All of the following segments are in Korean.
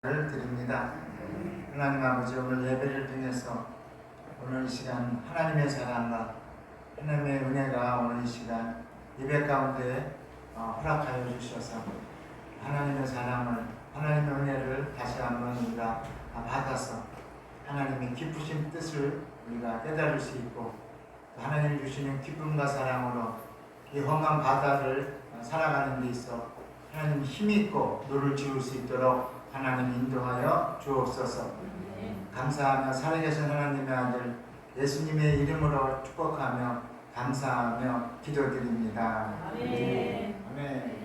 드립니다. 하나님 아버지, 오늘 예배를 통해서 오늘 이 시간 하나님의 사랑과 하나님의 은혜가 오늘 이 시간 예배 가운데 허락하여 주셔서 하나님의 사랑을, 하나님의 은혜를 다시 한번 우리가 받아서 하나님의 기쁘신 뜻을 우리가 깨달을 수 있고, 하나님이 주시는 기쁨과 사랑으로 이 험한 바다를 살아가는 데 있어 하나님 힘있고 노를 지을 수 있도록 하나님 인도하여 주옵소서. 감사하며 살아계신 하나님의 아들 예수님의 이름으로 축복하며 감사하며 기도드립니다. 아멘. 아멘.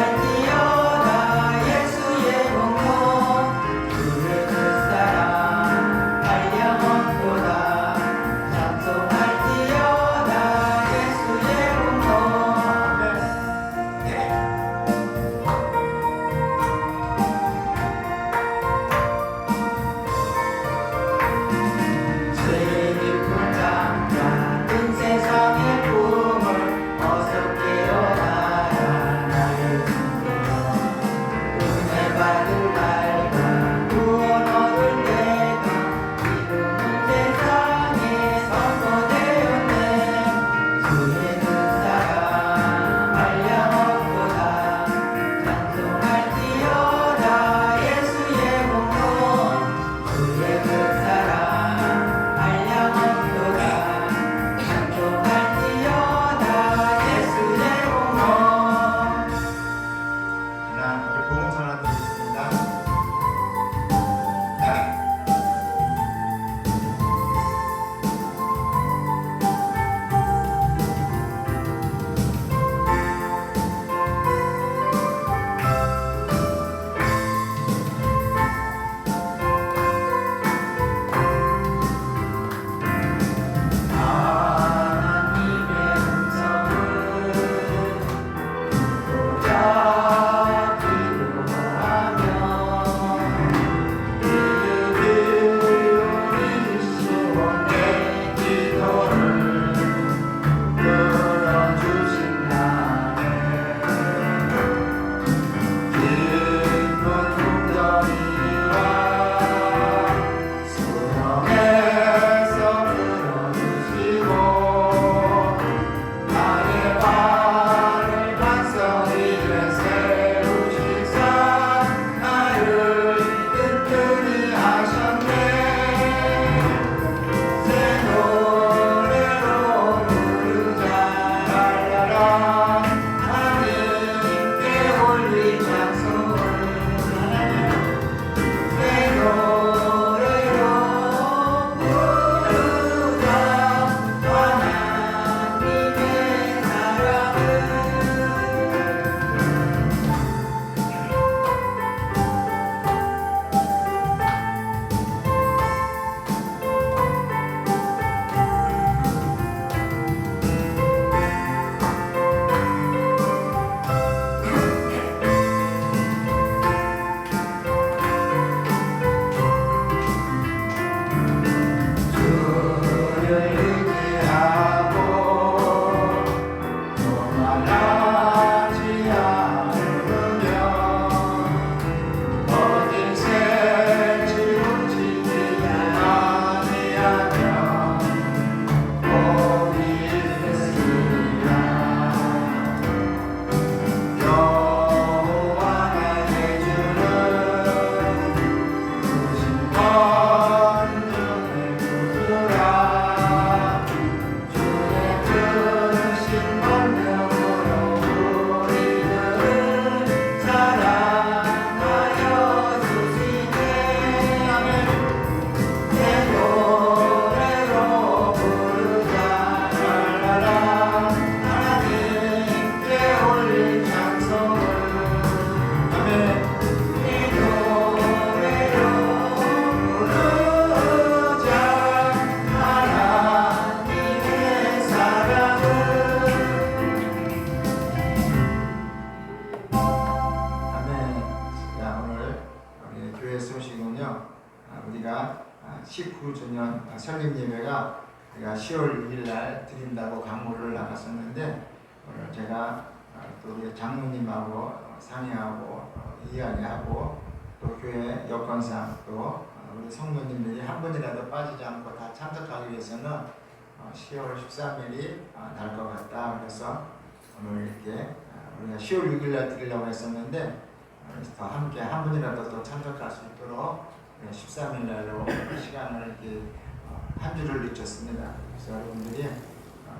찬송할지어다 예수의 공로 그의 그 사랑 우리가 19주년 설립 예배가 우리가 10월 6일 날 드린다고 강모를 나갔었는데 오늘 제가 또 우리 장로님하고 상의하고 이야기하고 또 교회 여건상 또 우리 성도님들이 한 분이라도 빠지지 않고 다 참석하기 위해서는 10월 13일이 날 것 같다. 그래서 오늘 이렇게 우리가 10월 6일 날 드리려고 했었는데 더 함께 한 분이라도 또 참석할 수 있도록 13일 날로 시간을 이렇게 한 주를 늦췄습니다. 그래서 여러분들이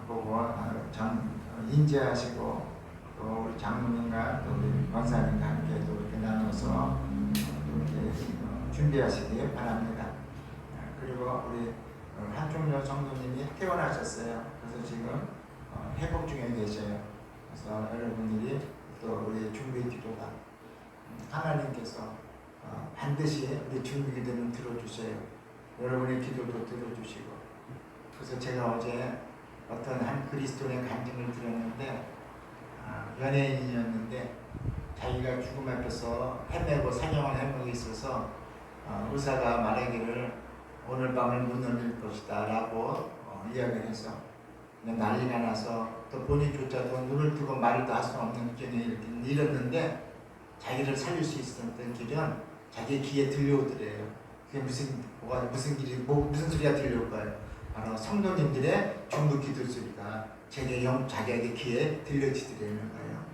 보고 인지하시고 또 우리 장로님과 또 우리 권사님과 함께 또 이렇게 나눠서 이렇게 준비하시기 바랍니다. 그리고 우리 한종렬 성도님이 퇴원하셨어요. 그래서 지금 회복 중에 계셔요. 그래서 여러분들이 또 우리 준비 기도가 하나님께서 반드시 우리 준비 기도는 들어주세요. 여러분의 기도도 들어주시고. 그래서 제가 어제 어떤 한 그리스도인의 간증을 들었는데 연예인이었는데 자기가 죽음 앞에서 헤매고 사경을 헤매고 있어서 의사가 말하기를 오늘 밤을 못 넘길 것이다 라고 이야기를 해서 난리가 나서 또 본인조차도 눈을 뜨고 말도 할 수 없는 길에 잃었는데 자기를 살릴 수 있었던 길은 자기 귀에 들려오더래요. 그게 무슨 길이 무슨 소리가 들려올까요? 바로 성도님들의 중부 기도 소리가 자기에게 귀에 들려지더라는 거예요.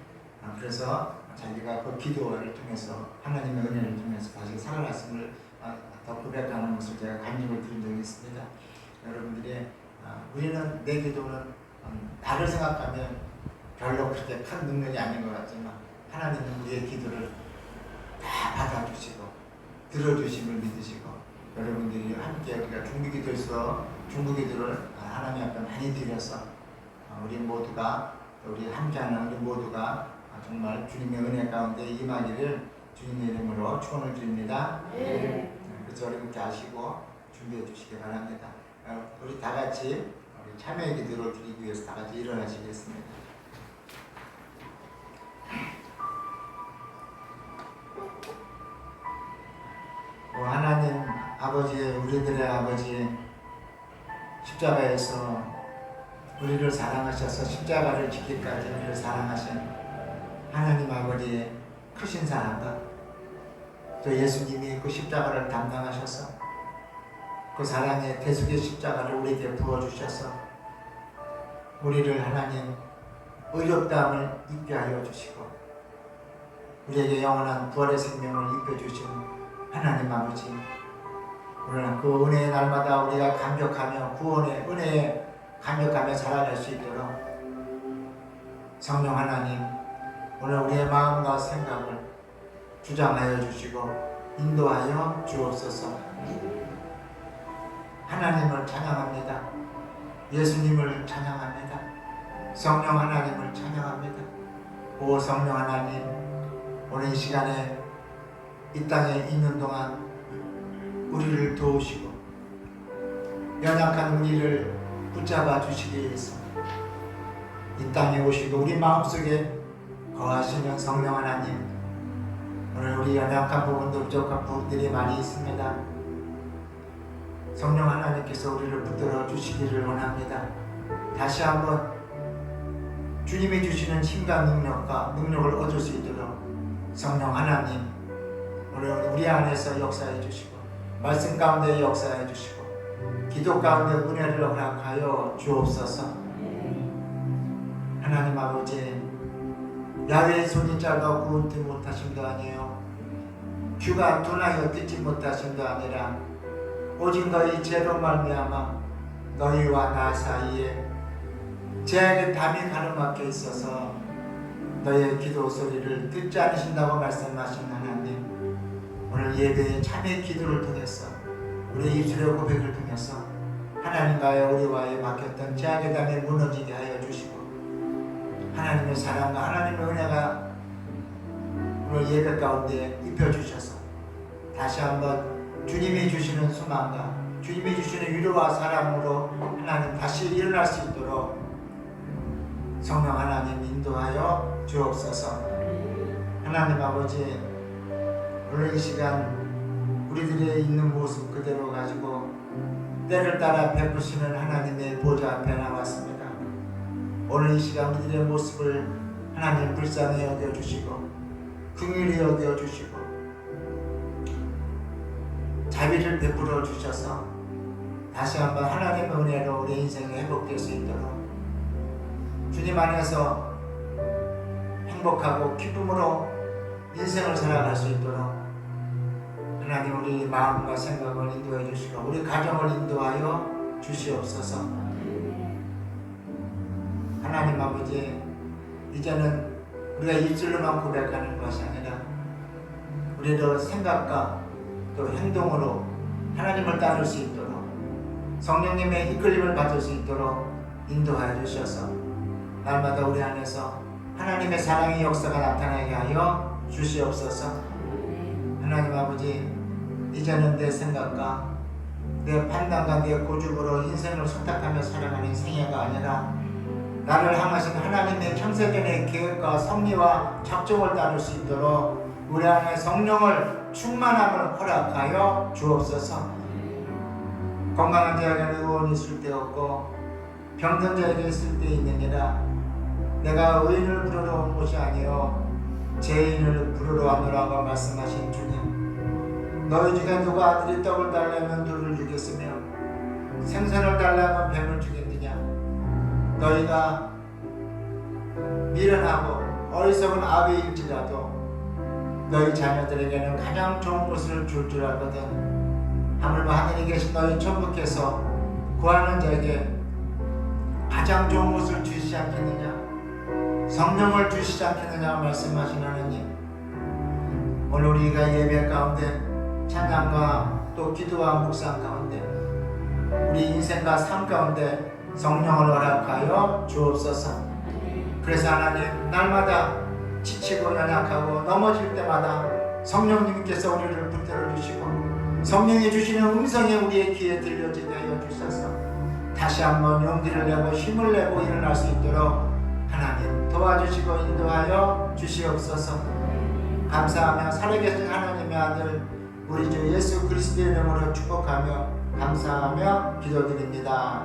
그래서 자기가 그 기도를 통해서 하나님의 은혜를 통해서 다시 살아났음을 더 고백하는 것을 제가 간증을 드린 적이 있습니다. 여러분들이 우리는 내 기도는 나를 생각하면 별로 그렇게 큰 능력이 아닌 것 같지만 하나님은 우리의 기도를 다 받아주시고 들어주심을 믿으시고 여러분들이 함께 우리가 중부기도에서 중부기도를 하나님 앞에 많이 드려서 우리 모두가 우리 함께하는 우리 모두가 정말 주님의 은혜 가운데 임하기를 주님의 이름으로 축원을 드립니다. 네. 그래서 여러분께 아시고 준비해 주시기 바랍니다. 우리 다 같이 우리 참여의 기도를 드리기 위해서 다 같이 일어나시겠습니다. 하나님 아버지, 우리들의 아버지, 십자가에서 우리를 사랑하셔서 십자가를 지기까지 우리를 사랑하신 하나님 아버지의 크신 사랑과 또 예수님이 그 십자가를 담당하셔서 그 사랑의 대속의 십자가를 우리에게 부어주셔서 우리를 하나님 의롭다함을 입게 하여 주시고 우리에게 영원한 부활의 생명을 입혀주신 하나님 아버지, 오늘 그 은혜의 날마다 우리가 감격하며 구원의 은혜에 감격하며 살아갈 수 있도록 성령 하나님 오늘 우리의 마음과 생각을 주장하여 주시고 인도하여 주옵소서. 하나님을 찬양합니다. 예수님을 찬양합니다. 성령 하나님을 찬양합니다. 오 성령 하나님, 오늘 이 시간에 이 땅에 있는 동안 우리를 도우시고 연약한 우리를 붙잡아 주시기 위해서 이 땅에 오시고 우리 마음속에 거하시는 성령 하나님, 오늘 우리 연약한 부분도 부족한 부분들이 많이 있습니다. 성령 하나님께서 우리를 붙들어 주시기를 원합니다. 다시 한번 주님이 주시는 힘과 능력을 얻을 수 있도록 성령 하나님 오늘 우리 안에서 역사해 주시고 말씀 가운데 역사해 주시고 기도 가운데 은혜를 허락하여 주옵소서. 하나님 아버지, 야외의 손이 짧아 구원치 못하심도 아니에요. 귀가 둔하여 듣지 못하심도 아니라 오직 너희 죄로 말미암아 너희와 나 사이에 죄악의 담이 가로막혀 있어서 너희의 기도 소리를 듣지 않으신다고 말씀하신 하나님, 오늘 예배의 참의 기도를 통해서 우리 입술의 고백을 통해서 하나님과의 우리와의 막혔던 죄악의 담이 무너지게 하여 주시고 하나님의 사랑과 하나님의 은혜가 오늘 예배 가운데 입혀주셔서 다시 한번 주님이 주시는 소망과 주님이 주시는 위로와 사랑으로 하나님 다시 일어날 수 있도록 성령 하나님 인도하여 주옵소서. 하나님 아버지, 오늘 이 시간 우리들의 있는 모습 그대로 가지고 때를 따라 베푸시는 하나님의 보좌 앞에 나왔습니다. 오늘 이 시간 우리들의 모습을 하나님 불쌍히 여겨주시고 긍휼히 여겨주시고 자비를 베풀어 주셔서 다시 한번 하나님의 은혜로 우리 인생이 회복될 수 있도록 주님 안에서 행복하고 기쁨으로 인생을 살아갈 수 있도록 하나님 우리 마음과 생각을 인도해 주시고 우리 가정을 인도하여 주시옵소서. 하나님 아버지, 이제는 우리가 입술로만 고백하는 것이 아니라 우리도 생각과 또 행동으로 하나님을 따를 수 있도록 성령님의 이끌림을 받을 수 있도록 인도하여 주셔서 날마다 우리 안에서 하나님의 사랑의 역사가 나타나게 하여 주시옵소서. 하나님 아버지, 이제는 내 생각과 내 판단과 내 고집으로 인생을 선택하며 살아가는 생애가 아니라 나를 향하신 하나님의 창세전의 계획과 섭리와 작정을 따를 수 있도록 우리 안에 성령을 충만함을 허락하여 주옵소서. 건강한 자에게는 의원이 있을 때 없고 병든 자에게 있을 때 있느니라. 내가 의인을 부르러 온 것이 아니요 죄인을 부르러 왔노라고 말씀하신 주님, 너희 중에 누가 아들이 떡을 달라면 돌을 주겠으며 생선을 달라면 뱀을 주겠느냐. 너희가 미련하고 어리석은 아비일지라도 너희 자녀들에게는 가장 좋은 것을 줄 알거든. 하물며 하늘에 계신 너희 천부께서 구하는 자에게 가장 좋은 것을 주시지 않겠느냐, 성령을 주시지 않겠느냐 말씀하신 하나님, 오늘 우리가 예배 가운데 찬양과 또 기도와 묵상 가운데 우리 인생과 삶 가운데 성령을 허락하여 주옵소서. 그래서 하나님, 날마다 지치고 연약하고 넘어질 때마다 성령님께서 우리를 붙들어 주시고 성령이 주시는 음성이 우리의 귀에 들려지게 하여 주셔서 다시 한번 용기를 내고 힘을 내고 일어날 수 있도록 하나님 도와주시고 인도하여 주시옵소서. 감사하며 살아계신 하나님의 아들 우리 주 예수 그리스도의 이름으로 축복하며 감사하며 기도드립니다.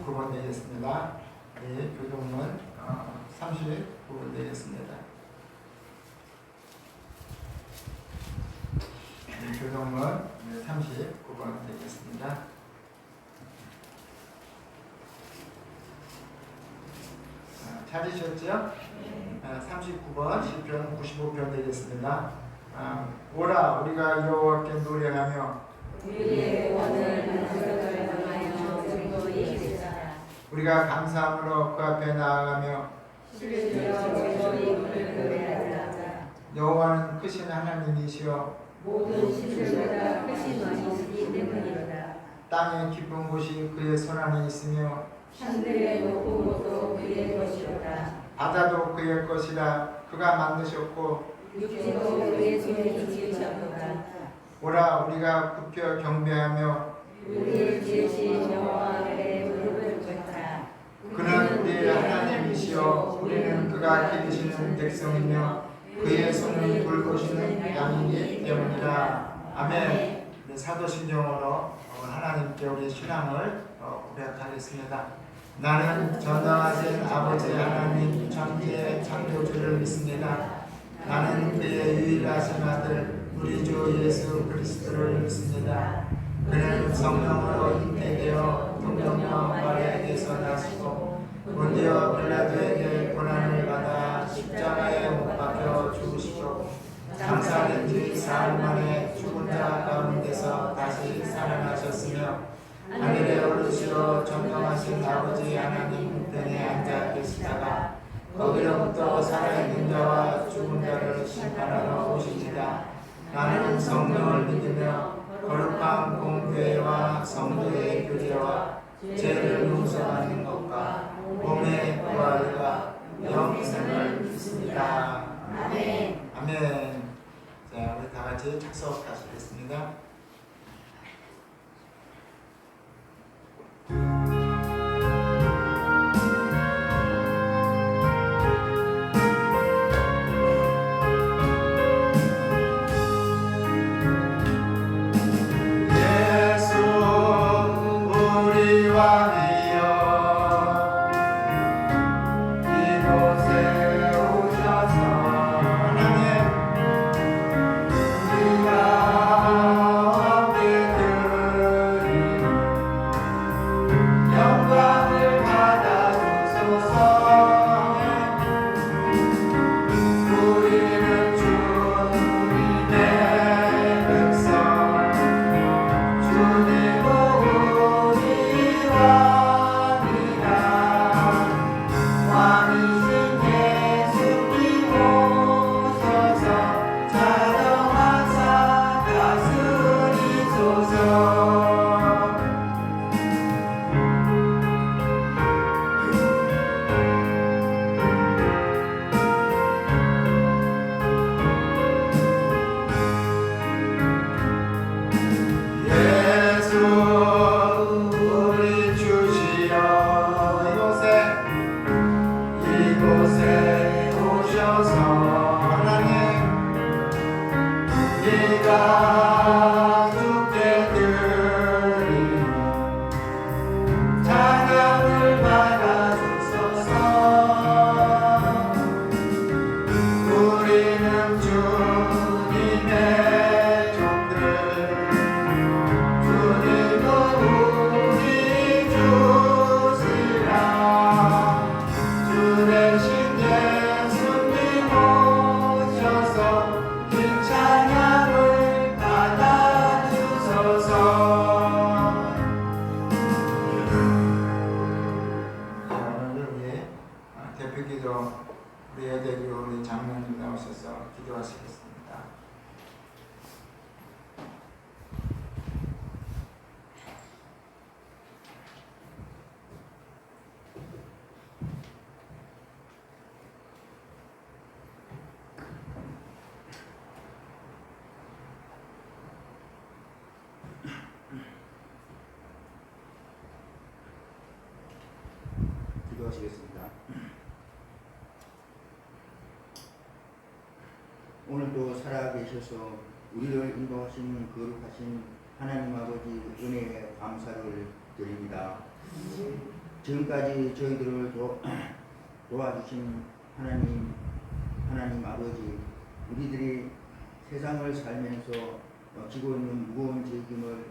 39번 되겠습니다. 이 교동문 39번 되겠습니다. 교동문 39번 되겠습니다. 찾으셨죠? 39번 시편 95편 되겠습니다. 오라 우리가 여호와께 노래하며 우리의 구원을 만족을 향하여 즐거이 부르자. 우리가 감사함으로 그 앞에 나아가며 실들여 즐거이 노래하자. 여호와는 크신 하나님이시여 모든 신들보다 크신 왕이시기 때문이로다. 땅의 깊은 곳이 그의 손안에 있으며 산들의 높은 곳도 그의 것이로다. 바다도 그의 것이라 그가 만드셨고 육지도 그의 손에 지으셨도다. 오라 우리가 굽혀 경배하며 우리의 지으신 여호와의 무릎을 꿇자. 그는 우리의 하나님이시여 우리는 그가 기르시는 백성이며 그의 손은 돌보시는 양이기 때문이라. 아멘. 사도신경으로 하나님께 우리 신앙을 고백하겠습니다. 나는 전능하신 아버지 하나님 천지의 창조주를 믿습니다. 나는 그의 유일하신 아들 우리 주 예수 그리스도를 믿습니다. 그는 성령으로 잉태되어 동정녀 마리아에게서 나시고 본디오 빌라도에게 고난을 받아 십자가에 못 박혀 죽으시고 장사된 지 사흘 만에 죽은 자 가운데서 다시 살아나셨으며 하늘에 오르시러 전능하신 아버지 하나님 우편에 앉아 계시다가 거기로부터 살아있는 자와 죽은 자를 심판하러 오시리라. 나는 성령을 믿으며 거룩한 공교회와 성도의 교제와 죄를 용서하는 것과 몸의 부활과 영생을 믿습니다. 아멘. 아멘. 자, 우리 다 같이 착석하시겠습니다. 기도하시겠습니다. 오늘도 살아계셔서 우리를 인도하시는 거룩하신 하나님 아버지 은혜에 감사를 드립니다. 지금까지 저희들을 도와주신 하나님 아버지, 우리들이 세상을 살면서 지고 있는 무거운 책임을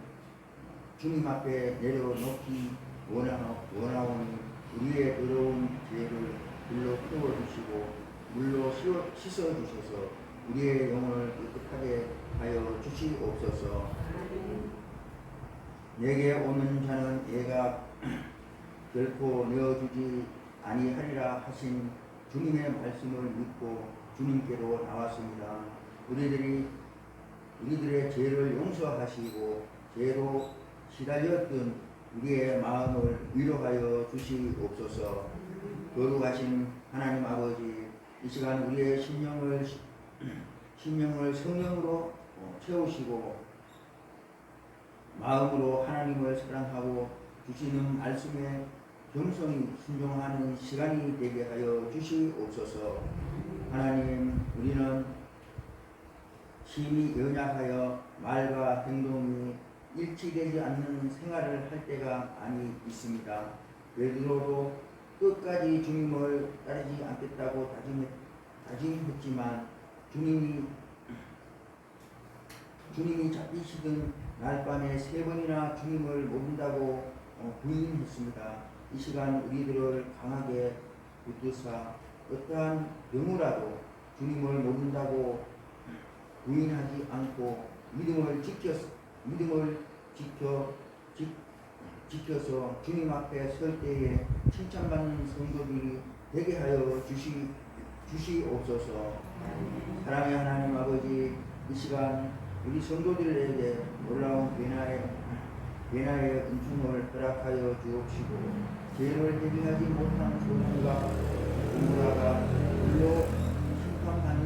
주님 앞에 내려놓기 원하오니 우리의 더러운 죄를 불로 태워주시고 물로 씻어주셔서 우리의 영혼을 깨끗하게 하여 주시옵소서. 내게 오는 자는 애가 결코 내어주지 아니하리라 하신 주님의 말씀을 믿고 주님께로 나왔습니다. 우리들의 죄를 용서하시고 죄로 시달렸던 우리의 마음을 위로하여 주시옵소서. 거룩하신 하나님 아버지, 이 시간 우리의 심령을 성령으로 채우시고 마음으로 하나님을 사랑하고 주시는 말씀에 겸손히 순종하는 시간이 되게 하여 주시옵소서. 하나님, 우리는 심히 연약하여 말과 행동이 일치되지 않는 생활을 할 때가 많이 있습니다. 베드로도 끝까지 주님을 따르지 않겠다고 다짐했지만 주님이 잡히시던 날밤에 3번이나 주님을 모른다고 부인했습니다. 이 시간 우리들을 강하게 붙드사 어떠한 경우라도 주님을 모른다고 부인하지 않고 믿음을 지켜서 주님 앞에 설 때에 칭찬받는 성도들이 되게 하여 주시옵소서. 사랑의 하나님 아버지, 이 시간 우리 성도들에게 놀라운 변화의 은총을 허락하여 주옵시고 죄를 해결하지 못한 소년과 공부가 물로 심판받는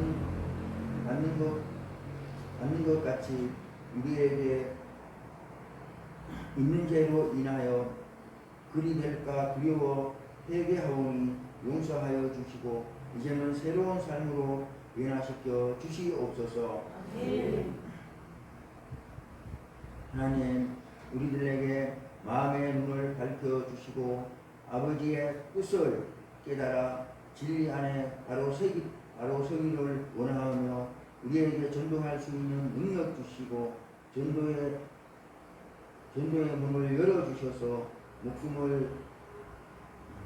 것 같이 우리에게 있는 죄로 인하여 그리 될까 두려워 회개하오니 용서하여 주시고 이제는 새로운 삶으로 변화시켜 주시옵소서. 하나님, 우리들에게 마음의 눈을 밝혀 주시고 아버지의 뜻을 깨달아 진리 안에 바로 서기를 원하며 우리에게 전도할 수 있는 능력 주시고 전도의 문을 열어주셔서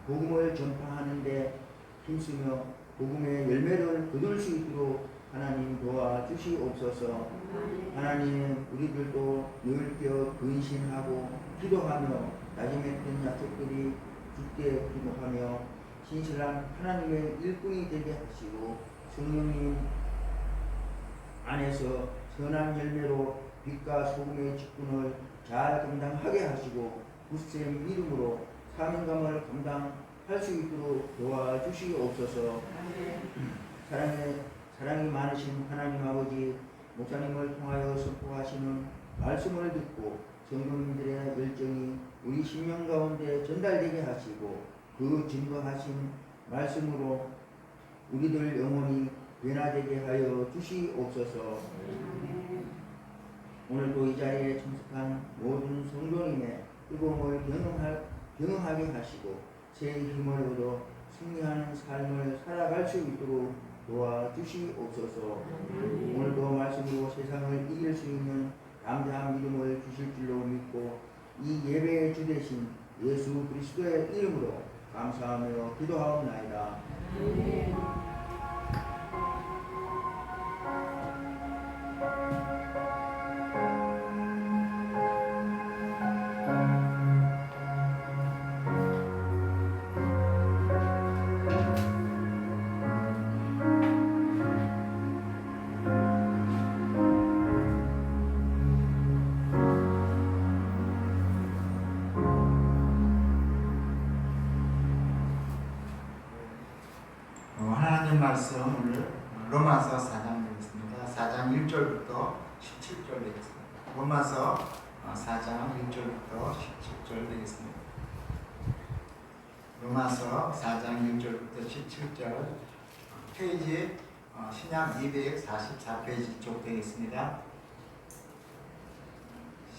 복음을 전파하는 데 힘쓰며 복음의 열매를 거둘 수 있도록 하나님 도와주시옵소서. 하나님, 우리들도 늘 근신하고 기도하며 다짐했던 약속들이 굳게 기도하며 신실한 하나님의 일꾼이 되게 하시고 성령님 안에서 선한 열매로 빛과 소금의 직분을 잘 감당하게 하시고 굳센 믿음으로 사명감을 감당할 수 있도록 도와주시옵소서. 사랑이 많으신 하나님 아버지, 목사님을 통하여 선포하시는 말씀을 듣고 성도님들의 열정이 우리 심령 가운데 전달되게 하시고 그 증거하신 말씀으로 우리들 영혼이 변화되게 하여 주시옵소서. 오늘도 이 자리에 참석한 모든 성도님의 뜨거움을 경험하게 하시고 새 힘을 얻어 승리하는 삶을 살아갈 수 있도록 도와주시옵소서. 오늘도 말씀으로 세상을 이길 수 있는 담대한 믿음을 주실 줄로 믿고 이 예배의 주 되신 예수 그리스도의 이름으로 감사하며 기도하옵나이다. 하나님 말씀 오늘 로마서 4장 되겠습니다. 4장 1절부터 17절 되겠습니다. 로마서 4장 1절부터 17절 되겠습니다. 로마서 4장 1절부터 17절 페이지 신약 244페이지 쪽 되겠습니다.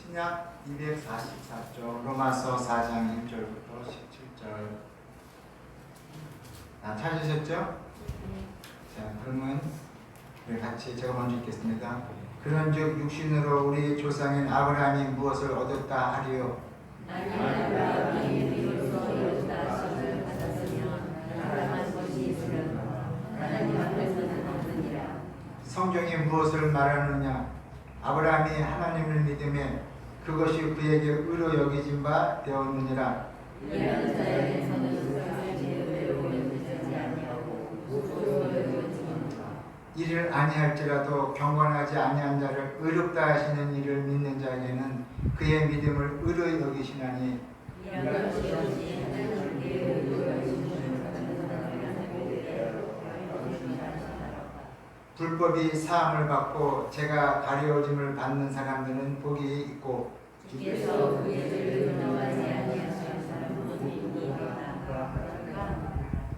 신약 244쪽 로마서 4장 1절부터 17절. 찾으셨죠? 자, 그러면 우리 같이 제가 먼저 읽겠습니다. 그런즉 육신으로 우리 조상인 아브라함이 무엇을 얻었다 하리요? 아브라함이 비로소 얻었다 하심을 받았으면 아브라함 것이 있으면 하나님 앞에서는 없느니라. 성경이 무엇을 말하느냐? 아브라함이 하나님을 믿음에 그것이 그에게 의로 여겨진 바 되었느니라. 이라는 자에게서는 그것이 의로 여겨지지 아니하고 무소로 여겨지니라. 이를 아니할지라도 경건하지 아니한 자를 의롭다 하시는 이를 믿는 자에게는 그의 믿음을 의로 여기시나니. 이런 것이 없이 하나님께 의로 여기시는 불법이 사함을 받고 죄가 가려짐을 받는 사람들은 복이 있고 주께서 그의 죄를 인정하지 아니하신 사람은 이니라.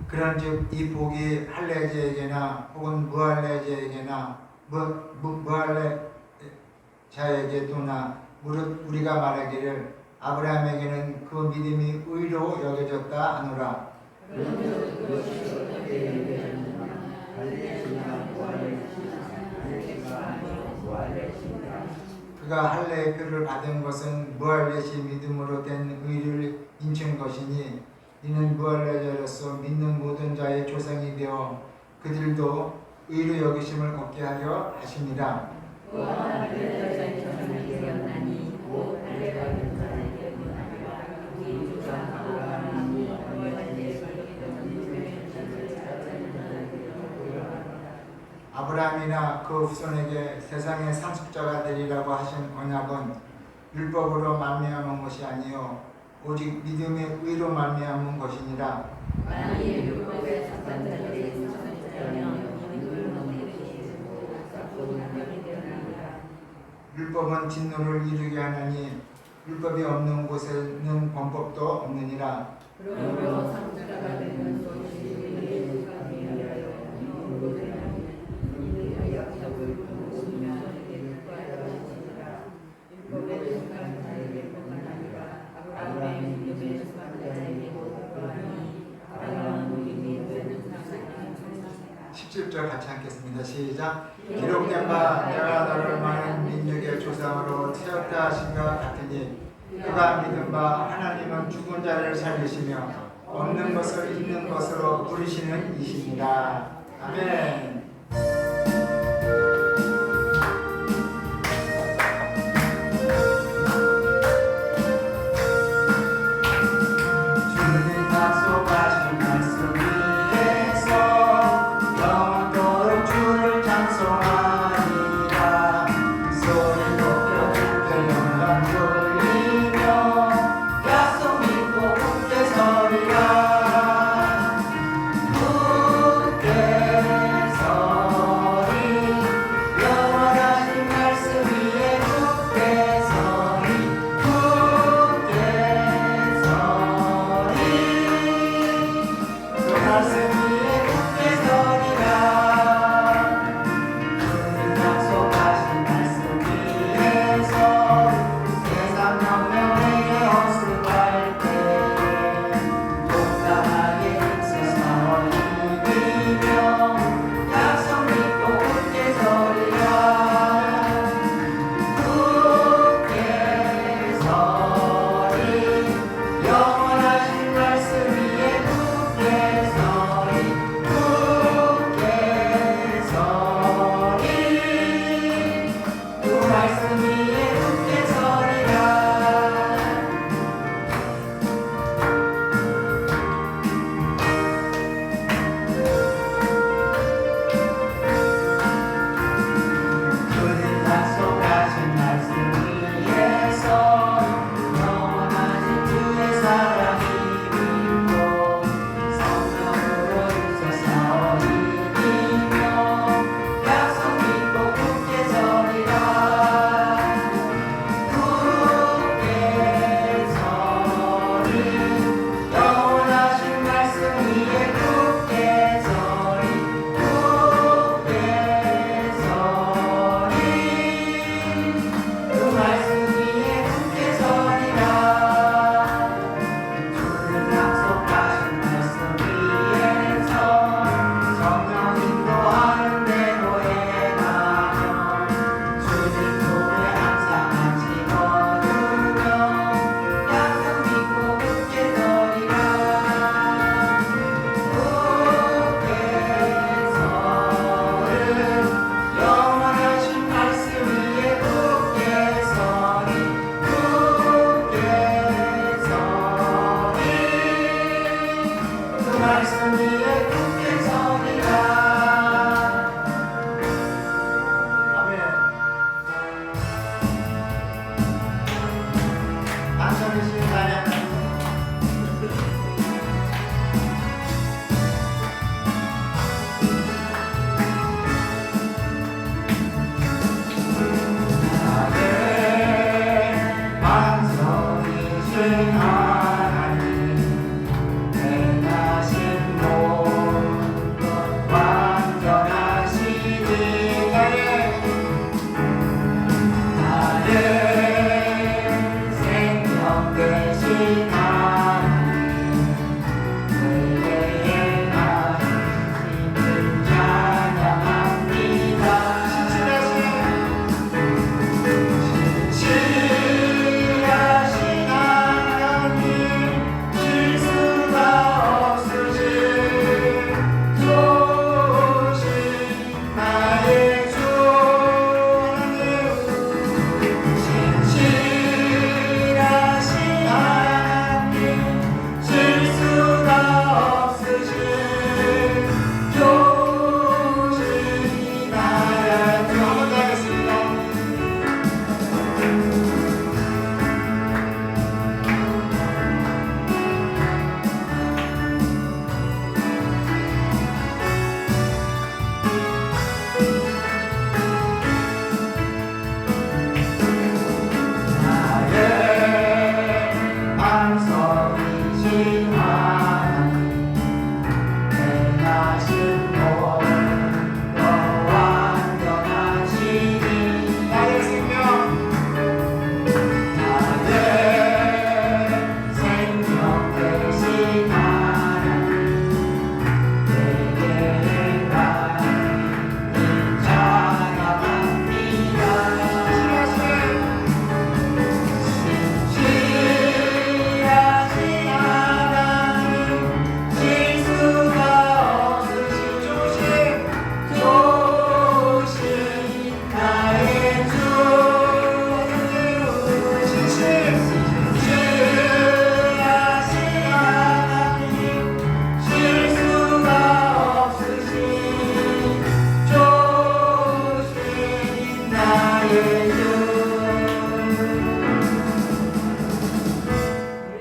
그런즉 이 복이 할례자에게나 혹은 무할례자에게나 무할례자에게도나 무릇 우리가 말하기를 아브라함에게는 그 믿음이 의로 여겨졌다 하노라. 그런즉 그것이 어떻게 여겨졌느냐? 그가 할례의 표를 받은 것은 무할례시 믿음으로 된 의를 인친 것이니 이는 무할례자로서 믿는 모든 자의 조상이 되어 그들도 의로 여기심을 얻게 하려 하심이라. 그와 할례자의 조상이 되었나니 곧 할례가 된 자에게 문하리라. 우리 조상 아브라함이 할례의 아브라함이나 그 후손에게 세상의 상속자가 되리라고 하신 언약은 율법으로 말미암은 것이 아니요 오직 믿음의 의로 말미암은 것이니라. 만일 율법의 삭반자들이 상속자면 믿음을 못 이루시고 삭본하게 되리라. 율법은 진노를 이루게 하나니 율법이 없는 곳에는 범법도 없느니라. 그러므로 상속자가 되는 소식이 우리가 위하여 같이 읽겠습니다. 시작. 기록된 바 내가 너를 많은 민족의 조상으로 세웠다 하신 것 같으니 그가 믿은 바 하나님은 죽은 자를 살리시며 없는 것을 있는 것으로 부르시는 이시니라. 아멘. 서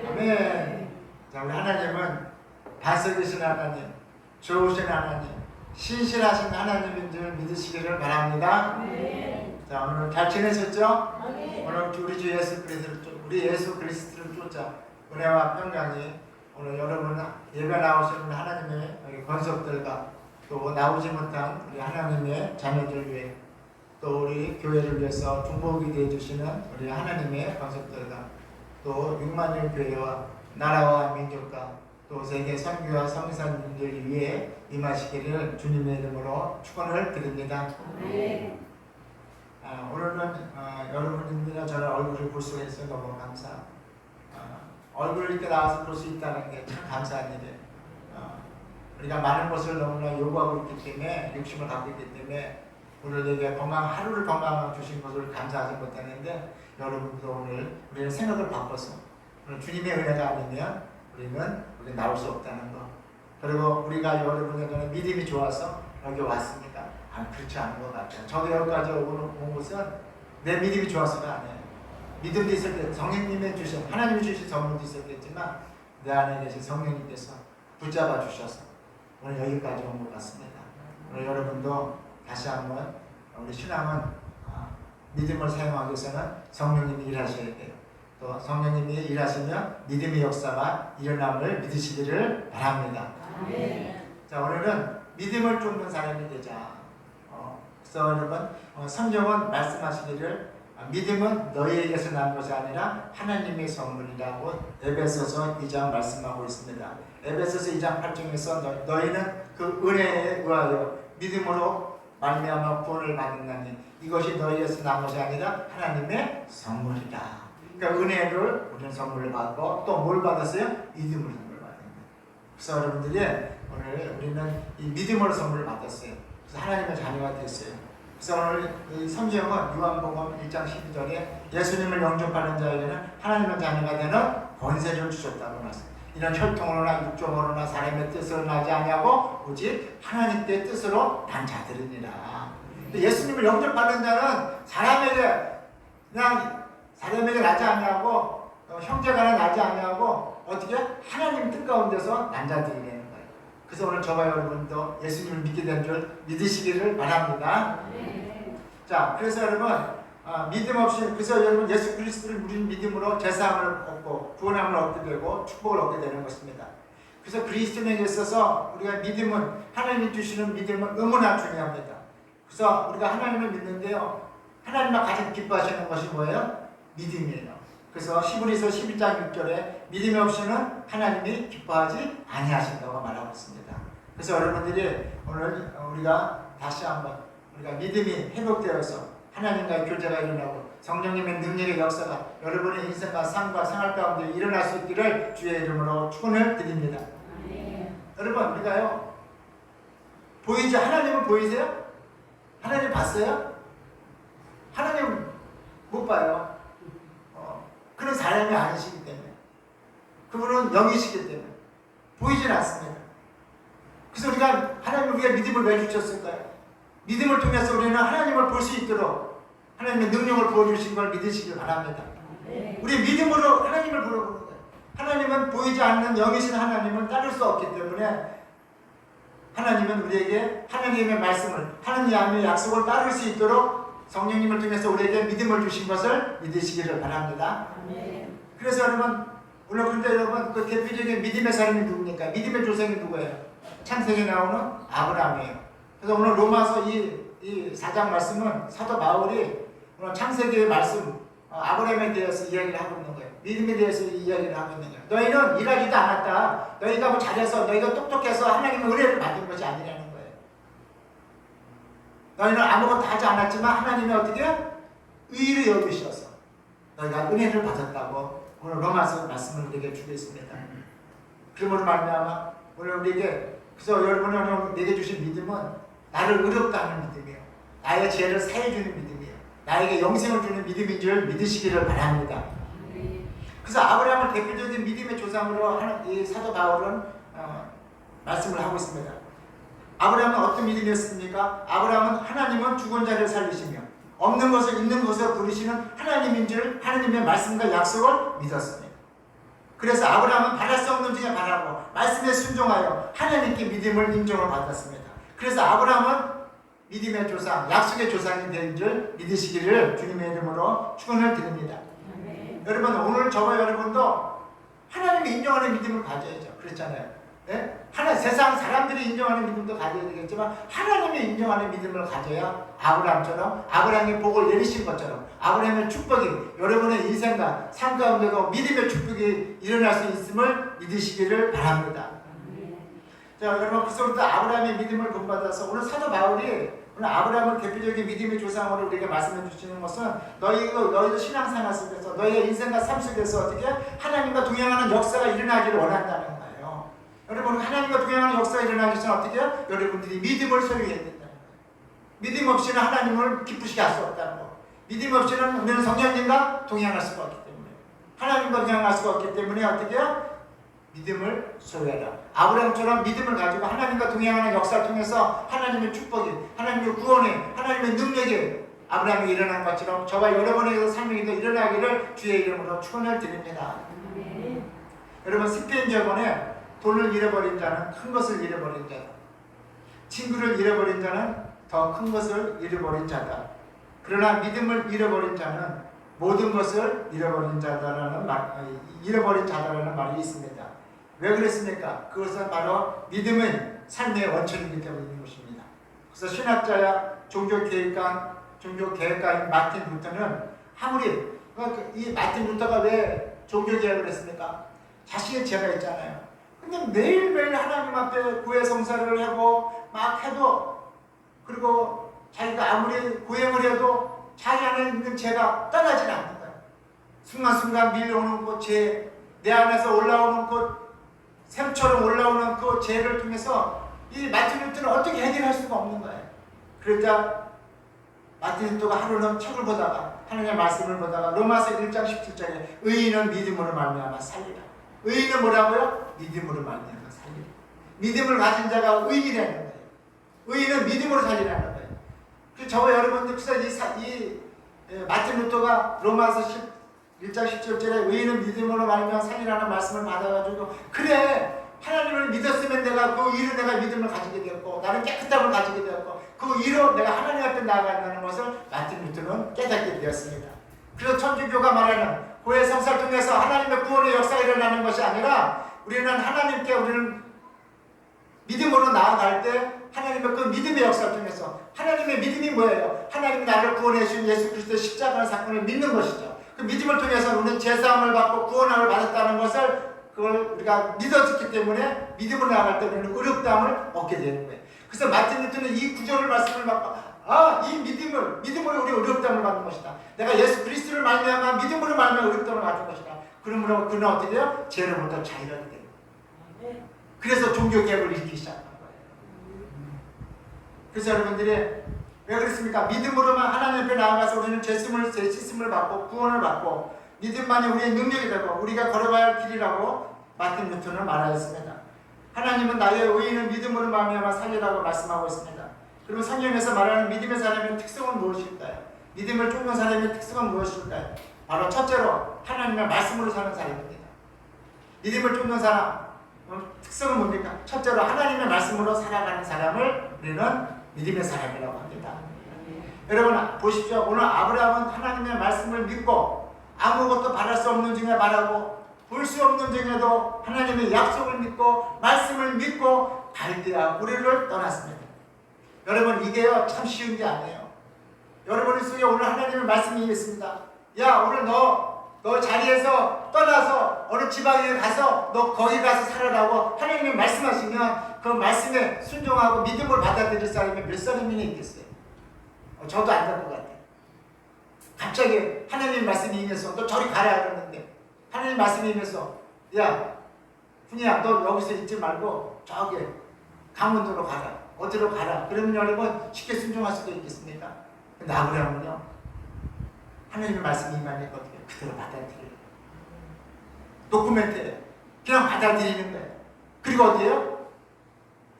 아멘. 자, 우리 하나님은 다스리신 하나님, 좋으신 하나님, 신실하신 하나님인 줄 믿으시기를 바랍니다. 자, 오늘 잘 지내셨죠? 오늘 우리 주 예수 그리스도를 쫓아 은혜와 평강이 오늘 여러분 예배 나오시는 하나님의 우리 권속들과 또 나오지 못한 우리 하나님의 자녀들 위해 또 우리 교회를 위해서 중보기 되어 주시는 우리 하나님의 권속들과 또 6만년 교회와 나라와 민족과 또 세계 선교와 성산님들 위해 임하시기를 주님의 이름으로 축원을 드립니다. 오늘은 여러분들이나 저는 얼굴을 볼 수가 있어서 너무 감사. 얼굴 이렇게 나와서 볼 수 있다는 게 참 감사한 일이에요. 우리가 많은 것을 너무나 요구하고 있기 때문에 욕심을 갖고 있기 때문에 오늘에게 하루를 건강 주신 것을 감사하지 못하는데 여러분도 오늘 우리는 생각을 바꿔서 오늘 주님의 은혜가 아니면 우리는 나올 수 없다는 것. 그리고 우리가 여러분에게 믿음이 좋아서 여기 왔습니까? 그렇지 않은 것 같아요. 저도 여기까지 온 것은 내 믿음이 좋아서가 아니에요. 믿음도 있을 때 성령님의 주신 하나님이 주신 선물도 있었겠지만 내 안에 계신 성령님께서 붙잡아 주셔서 오늘 여기까지 온 것 같습니다. 오늘 여러분도 다시 한번 우리 신앙은 믿음을 사용하기 위해서는 성령님이 일하셔야 돼요. 또 성령님이 일하시면 믿음의 역사가 일어남을 믿으시기를 바랍니다. 자, 오늘은 믿음을 쫓는 사람이 되자. 그래서 여러분 성경은 말씀하시기를 믿음은 너희에게서 난 것이 아니라 하나님의 선물이라고 에베소서 2장 말씀하고 있습니다. 에베소서 2장 8절에서 너희는 그 은혜에 의하여 믿음으로 말미암아 구원을 받는다니 이것이 너희에게서 난 것이 아니라 하나님의 선물이다. 그러니까 은혜를 우리는 선물을 받고 또 뭘 받았어요? 믿음을 선물을 받는 거예요. 그래서 여러분들이 오늘 우리는 이 믿음으로 선물을 받았어요. 그래서 하나님의 자녀가 됐어요. 그래서 오늘 이 성경은 요한복음 1장 12절에 예수님을 영접하는 자에게는 하나님의 자녀가 되는 권세를 주셨다고 말했어요. 이런 혈통으로나 육종으로나 사람의 뜻으로 나지 아니하고 오직 하나님의 뜻으로 난 자들이니라. 예수님을 영접하는 자는 사람에게 나지 아니하고 형제간에 나지 아니하고 어떻게 하나님 뜻 가운데서 난 자들이 되는 거예요. 그래서 오늘 저와 여러분도 예수님을 믿게 된 줄 믿으시기를 바랍니다. 자, 그래서 여러분 믿음 없이 그래서 여러분 예수 그리스도를 우리는 믿음으로 제사함을 얻고 구원함을 얻게 되고 축복을 얻게 되는 것입니다. 그래서 그리스도인에게 있어서 우리가 믿음은 하나님이 주시는 믿음은 너무나 중요합니다. 그래서 우리가 하나님을 믿는데요, 하나님과 가장 기뻐하시는 것이 뭐예요? 믿음이에요. 그래서 히브리서 11장 6절에 믿음이 없이는 하나님이 기뻐하지 아니하신다고 말하고 있습니다. 그래서 여러분들이 오늘 우리가 다시 한번 우리가 믿음이 회복되어서 하나님과의 교제가 일어나고 성령님의 능력의 역사가 여러분의 인생과 삶과 생활 가운데 일어날 수 있기를 주의 이름으로 축원을 드립니다. 여러분 우리가요 보이지 하나님은 보이세요? 하나님 봤어요? 하나님 못 봐요. 그런 사람이 아니시기 때문에 그분은 영이시기 때문에 보이진 않습니다. 그래서 우리가 하나님을 위해 믿음을 왜 주셨을까요? 믿음을 통해서 우리는 하나님을 볼 수 있도록 하나님의 능력을 부어주신 걸 믿으시길 바랍니다. 우리 믿음으로 하나님을 부르는 거예요. 하나님은 보이지 않는 영이신 하나님을 따를 수 없기 때문에 하나님은 우리에게 하나님의 말씀을 하나님의 약속을 따를 수 있도록 성령님을 통해서 우리에게 믿음을 주신 것을 믿으시기를 바랍니다. 그래서 여러분 물론 근데 여러분 그 대표적인 믿음의 사람이 누굽니까? 믿음의 조상이 누구예요? 창세기에 나오는 아브라함이에요. 그래서 오늘 로마서 이 4장 말씀은 사도 바울이 오늘 창세기의 말씀 아브라함에 대해서 이야기를 하고 있는 거예요. 믿음에 대해서 이야기를 하고 있는 거예요. 너희는 일하지도 않았다. 너희가 뭐 잘해서 너희가 똑똑해서 하나님의 은혜를 받은 것이 아니라는 거예요. 너희는 아무것도 하지 않았지만 하나님이 어떻게 의를 여기셔서 너희가 은혜를 받았다고 오늘 로마서 말씀을 우리에게 주고 있습니다. 그러므로 말미암아 오늘 우리에게 그래서 여러분이 오늘 내게 주신 믿음은 나를 의롭다 하는 믿음이에요. 나의 죄를 사해주는 믿음이에요. 나에게 영생을 주는 믿음인 줄 믿으시기를 바랍니다. 그래서 아브라함을 대표적인 믿음의 조상으로 하는 이 사도 바울은 말씀을 하고 있습니다. 아브라함은 어떤 믿음이었습니까? 아브라함은 하나님은 죽은 자를 살리시며 없는 것을 있는 것으로 부르시는 하나님인 줄 하나님의 말씀과 약속을 믿었습니다. 그래서 아브라함은 바랄 수 없는 중에 바라고 말씀에 순종하여 하나님께 믿음을 인정을 받았습니다. 그래서 아브라함은 믿음의 조상, 약속의 조상이 된 줄 믿으시기를 주님의 이름으로 축원을 드립니다. 여러분 오늘 저와 여러분도 하나님이 인정하는 믿음을 가져야죠. 그렇잖아요. 네? 세상 사람들이 인정하는 믿음도 가져야 되겠지만 하나님이 인정하는 믿음을 가져야 아브라함처럼 아브라함의 복을 내리신 것처럼 아브라함의 축복이 여러분의 인생과 삶 가운데도 믿음의 축복이 일어날 수 있음을 믿으시기를 바랍니다. 자, 여러분 그래서부터 아브라함의 믿음을 본받아서 오늘 사도 바울이 오늘 아브라함을 대표적인 믿음의 조상으로 우리에게 말씀해 주시는 것은 너희도 신앙생활 속에서 너희의 인생과 삶 속에서 어떻게 하나님과 동행하는 역사가 일어나기를 원한다는 거예요. 여러분 하나님과 동행하는 역사가 일어나기 위해서 어떻게 해요? 여러분들이 믿음을 소유해야 된다는 거예요. 믿음 없이는 하나님을 기쁘시게 할 수 없다는 거. 믿음 없이는 우리는 성령님과 동행할 수가 없기 때문에 하나님과 동행할 수가 없기 때문에 어떻게 해요? 믿음을 소유해라. 아브라함처럼 믿음을 가지고 하나님과 동행하는 역사를 통해서 하나님의 축복이, 하나님의 구원이, 하나님의 능력이 아브라함이 일어난 것처럼 저와 여러분의 삶에도 일어나기를 주의 이름으로 축원을 드립니다. 여러분 시편기에 돈을 잃어버린 자는 큰 것을 잃어버린 자다. 친구를 잃어버린 자는 더 큰 것을 잃어버린 자다. 그러나 믿음을 잃어버린 자는 모든 것을 잃어버린 자다라는 말이 있습니다. 왜 그랬습니까? 그것은 바로 믿음은 삶의 원천이기 때문인 것입니다. 그래서 신학자야 종교개혁가인 마틴 루터는 아무리 이 마틴 루터가 왜 종교개혁을 했습니까? 자신의 죄가 있잖아요. 근데 매일매일 하나님 앞에 구해성사를 하고 막 해도 그리고 자기가 아무리 고행을 해도 자기 안에 있는 죄가 떠나질 않는 거예요. 순간순간 밀려오는 그 죄, 내 안에서 올라오는 그 샘처럼 올라오는 그 죄를 통해서 이 마틴 루터는 어떻게 해결할 수가 없는 거예요. 그러자 마틴 루터가 하루는 책을 보다가 하나님의 말씀을 보다가 로마서 1장 17절에 의인은 믿음으로 말미암아 살리라. 의인은 뭐라고요? 믿음으로 말미암아 살리라. 믿음을 가진 자가 의인이라는 거예요. 의인은 믿음으로 살리라는 거예요. 그래서 저와 여러분들께서 이 마틴 루터가 로마서 1장 17절에 의인은 믿음으로 말미암아 살리라는 말씀을 받아가지고 그래 하나님을 믿었으면 내가 그 이로 내가 믿음을 가지게 되었고 나는 깨끗함을 가지게 되었고 그 이로 내가 하나님 앞에 나아간다는 것을 마틴 루터는 깨닫게 되었습니다. 그래서 천주교가 말하는 고해 성사를 통해서 하나님의 구원의 역사가 일어나는 것이 아니라 우리는 믿음으로 나아갈 때 하나님의 그 믿음의 역사를 통해서 하나님의 믿음이 뭐예요? 하나님이 나를 구원해 주신 예수 그리스도의 십자가의 사건을 믿는 것이죠. 그 믿음을 통해서 우리는 제사함을 받고 구원함을 받았다는 것을 그걸 우리가 믿어졌기 때문에 믿음으로 나아갈 때 우리는 의롭다함을 얻게 되는 거예요. 그래서 마틴 루터는 이 구절을 말씀을 받고 이 믿음으로 우리 의롭다함을 받는 것이다. 내가 예수 그리스도를 말미암아 믿음으로 말미암아 의롭다함을 받는 것이다. 그러므로 그는 어떻게 돼요? 죄로부터 자유하게 돼요. 그래서 종교개혁을 일으키기 시작한 거예요. 그래서 여러분들이 왜 그렇습니까? 믿음으로만 하나님 앞에 나아가서 우리는 죄 씻음을 받고 구원을 받고 믿음만이 우리의 능력이 되고 우리가 걸어가야 할 길이라고 마틴 루터는 말하였습니다. 하나님은 나의 의인을 믿음으로 말미암아 살리라고 말씀하고 있습니다. 그리고 성경에서 말하는 믿음의 사람의 특성은 무엇일까요? 믿음을 쫓는 사람의 특성은 무엇일까요? 바로 첫째로 하나님의 말씀으로 사는 사람입니다. 믿음을 쫓는 사람 특성은 뭡니까? 첫째로 하나님의 말씀으로 살아가는 사람을 우리는 믿음의 사람이라고 합니다. 여러분 보십시오. 오늘 아브라함은 하나님의 말씀을 믿고 아무것도 바랄 수 없는 중에 바라고 볼 수 없는 중에도 하나님의 약속을 믿고 말씀을 믿고 갈대아 우리를 떠났습니다. 여러분 이게요 참 쉬운 게 아니에요. 여러분 속에 오늘 하나님의 말씀이 있습니다. 야 오늘 너 자리에서 떠나서 어느 지방에 가서 너 거기 가서 살아라고 하나님이 말씀하시면 그 말씀에 순종하고 믿음을 받아들일 사람이 몇 사람이나 있겠어요? 저도 안 될 것 같아요. 갑자기 하나님 말씀이 임해서 너 저리 가라 그러는데 하나님 말씀이 임해서 야 훈이야 너 여기서 있지 말고 저기 강원도로 가라 어디로 가라 그러면 여러분 쉽게 순종할 수도 있겠습니까? 근데 아브라함은요 하나님의 말씀이 임하니까 어떻게 그대로 받아들여요. 도쿠멘트예요. 그냥 받아들이는 거예요. 그리고 어디에요?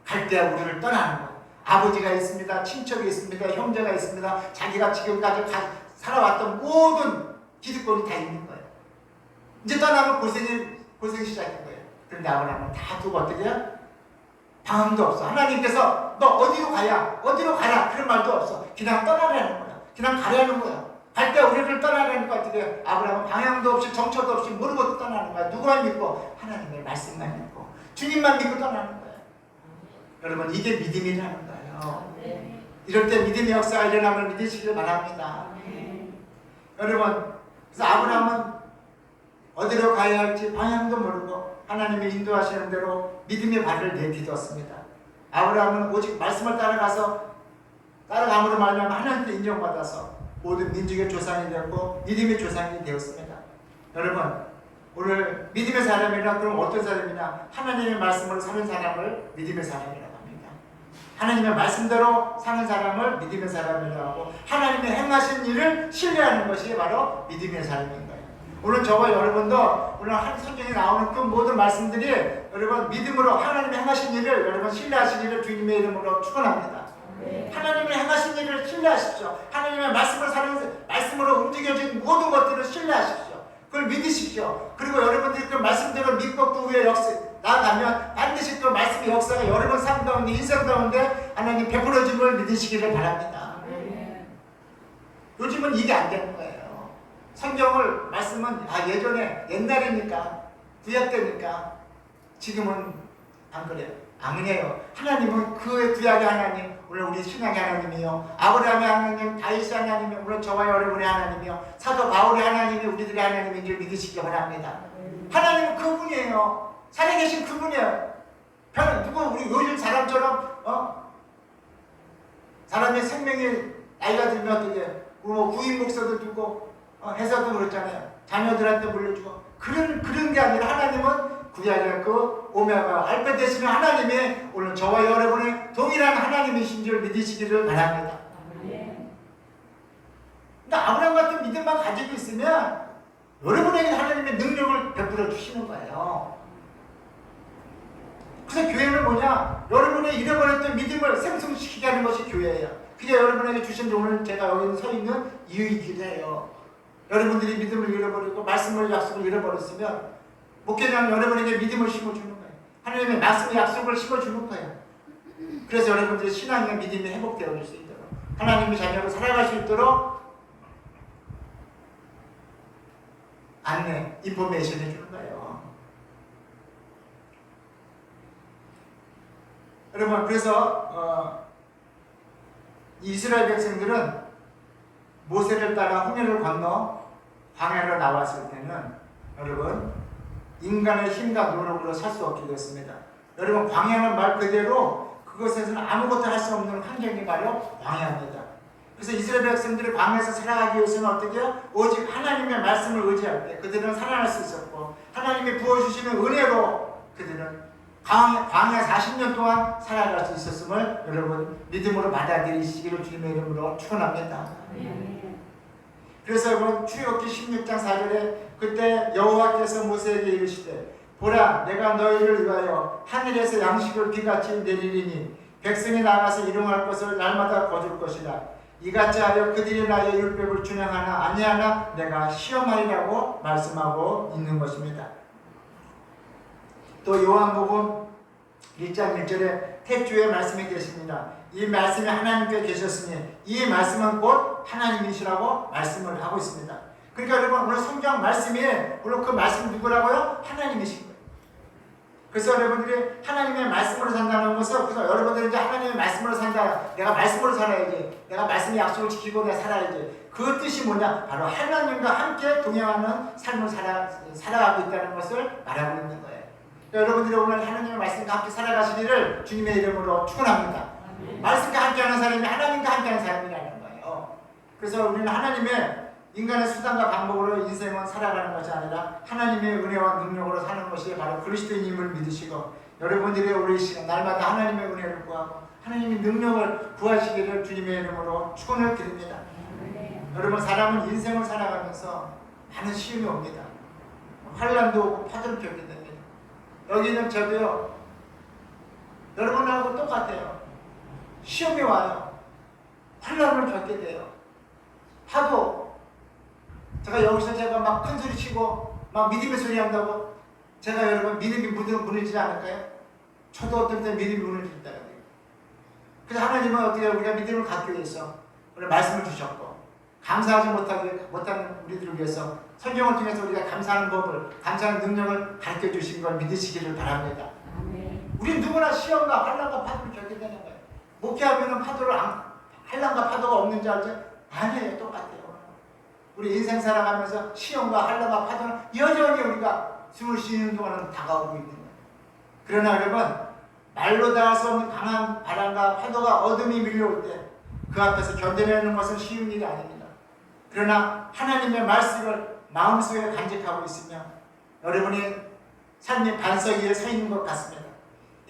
갈대아 우리를 떠나는 거예요. 아버지가 있습니다. 친척이 있습니다. 형제가 있습니다. 자기가 지금까지 살아왔던 모든 기득권이 다 있는 거예요. 이제 떠나면 고생이 시작인 거예요. 그런데 아브라함은 다 두고 어떻게 해요? 방황도 없어. 하나님께서 너 어디로 가야? 어디로 가라? 그런 말도 없어. 그냥 떠나라는 거야. 그냥 가라는 거야. 갈 때 우리를 떠나라는 거 어떻게 해요? 아브라함은 방향도 없이 정처도 없이 모르고 떠나는 거야. 누구만 믿고? 하나님의 말씀만 믿고 주님만 믿고 떠나는 거야. 여러분 이게 믿음이라는 거예요. 이럴 때 믿음의 역사가 일어남을 믿으시길 바랍니다. 여러분 그래서 아브라함은 어디로 가야 할지 방향도 모르고 하나님이 인도하시는 대로 믿음의 발을 내딛었습니다. 아브라함은 오직 말씀을 따라감으로 말하면 하나님께 인정받아서 모든 민족의 조상이 되었고 믿음의 조상이 되었습니다. 여러분 오늘 믿음의 사람이라 그럼 어떤 사람이냐? 하나님의 말씀으로 사는 사람을 믿음의 사람이라고 합니다. 하나님의 말씀대로 사는 사람을 믿음의 사람이라고 하고 하나님의 행하신 일을 신뢰하는 것이 바로 믿음의 사람인 거예요. 오늘 저와 여러분도 오늘 성경에 나오는 그 모든 말씀들이 여러분 믿음으로 하나님의 행하신 일을 여러분 신뢰하신 일을 주님의 이름으로 축원합니다. 하나님의 행하신 일을 신뢰하십시오. 하나님의 말씀으로 움직여진 모든 것들을 신뢰하십시오. 그걸 믿으십시오. 그리고 여러분들이 그 말씀대로 믿고 그 후에 나아가면 반드시 그 말씀의 역사가 여러분 삶 가운데 인생 가운데 하나님 베풀어짐을 믿으시기를 바랍니다. 요즘은 이게 안 되는 거예요. 성경을 말씀은 예전에 옛날이니까 구약 때니까 지금은 안 그래요. 아니에요. 하나님은 그 구약의 하나님, 오늘 우리 신앙의 하나님이요, 아브라함의 하나님, 다윗의 하나님이 오늘 저와 여러분의 하나님이요, 사도 바울의 하나님이 우리들의 하나님인 줄 믿으시기 바랍니다. 하나님은 그분이에요. 살아계신 그분이에요. 우리 요즘 사람처럼 사람의 생명이 나이가 들면 어떻게 구인 목사도 두고 해서도 그렇잖아요. 자녀들한테 물려주고 그런 게 아니라 하나님은 구약의 그 오메가 알파 되시는 하나님이 오늘 저와 여러분의 동일한 하나님이신 줄 믿으시기를 바랍니다. 근데 아브라함 같은 믿음만 가지고 있으면 여러분에게 하나님의 능력을 베풀어 주시는 거예요. 그래서 교회는 뭐냐? 여러분의 잃어버렸던 믿음을 생성시키게 하는 것이 교회예요. 그게 여러분에게 주신 오늘 제가 여기 서 있는 이유이기도 해요. 여러분들이 믿음을 잃어버리고 말씀을 약속을 잃어버렸으면 목회자는 여러분에게 믿음을 심어주는 거예요. 하나님의 말씀의 약속을 심어주는 거예요. 그래서 여러분들의 신앙의 믿음이 회복되어 수 있도록 하나님의 자녀로 살아갈 수 있도록 안내, 인포메이션 해주는 거예요. 여러분 그래서 이스라엘 백성들은 모세를 따라 홍해를 건너 광야로 나왔을 때는 여러분 인간의 힘과 노력으로 살 수 없게 됐습니다. 여러분 광야는 말 그대로 그것에서는 아무것도 할 수 없는 환경이 바로 광야입니다. 그래서 이스라엘 백성들이 광야에서 살아가기 위해서는 어떻게 해요? 오직 하나님의 말씀을 의지할 때 그들은 살아날 수 있었고 하나님이 부어주시는 은혜로 그들은 광야 40년 동안 살아갈 수 있었음을 여러분 믿음으로 받아들이시기를 주님의 이름으로 축원합니다. 그래서 여러분 출애굽기 16장 4절에 그때 여호와께서 모세에게 이르시되 보라 내가 너희를 위하여 하늘에서 양식을 비같이 내리리니 백성이 나가서 일용할 것을 날마다 거둘 것이라 이같이 하여 그들이 나의 율법을 준행하나 아니하나 내가 시험하리라고 말씀하고 있는 것입니다. 또 요한복음 1장 1절에 택주의 말씀이 계십니다. 이 말씀이 하나님께 계셨으니 이 말씀은 곧 하나님이시라고 말씀을 하고 있습니다. 그러니까 여러분 오늘 성경 말씀이 물론 그 말씀 누구라고요? 하나님이신 거예요. 그래서 여러분들이 하나님의 말씀으로 산다는 것은 그래서 여러분들이 이제 하나님의 말씀으로 산다. 내가 말씀으로 살아야지. 내가 말씀의 약속을 지키고 내가 살아야지. 그 뜻이 뭐냐? 바로 하나님과 함께 동행하는 삶을 살아가고 있다는 것을 말하고 있는 거예요. 여러분들이 오늘 하나님의 말씀과 함께 살아가시기를 주님의 이름으로 축원합니다. 말씀과 함께하는 사람이 하나님과 함께하는 사람이라는 거예요. 그래서 우리는 하나님의 인간의 수단과 방법으로 인생은 살아가는 것이 아니라 하나님의 은혜와 능력으로 사는 것이 바로 그리스도인임을 믿으시고 여러분들이 우리 시간 날마다 하나님의 은혜를 구하고 하나님의 능력을 구하시기를 주님의 이름으로 축원을 드립니다. 여러분 사람은 인생을 살아가면서 많은 시험이 옵니다. 환난도 오고 파도를 펴게 됩니다. 여기는 저도요 여러분하고 똑같아요. 시험이 와요. 환란을 겪게 돼요. 파도. 제가 여기서 제가 막 큰 소리 치고 막 믿음의 소리 한다고 제가 여러분 믿음이 무너지지 않을까요? 저도 어떤 때 믿음이 무너진다고요. 그래서 하나님은 어떻게 우리가 믿음을 갖기 위해서 오늘 말씀을 주셨고 감사하지 못하는 우리들을 위해서 성경을 통해서 우리가 감사하는 법을, 감사하는 능력을 가르쳐 주신 걸 믿으시기를 바랍니다. 우리 누구나 시험과 환란과 파도를 겪게 되는 거예요. 목회하면은 환란과 파도가 없는 줄 알죠? 아니에요. 똑같아요. 우리 인생 살아가면서 시험과 환란과 파도는 여전히 우리가 숨을 쉬는 동안은 다가오고 있는 거예요. 그러나 여러분, 말로 닿을 수 없는 강한 바람과 파도가 어둠이 밀려올 때 그 앞에서 견뎌내는 것은 쉬운 일이 아닙니다. 그러나 하나님의 말씀을 마음속에 간직하고 있으면 여러분이 삶의 반석 위에 서 있는 것 같습니다.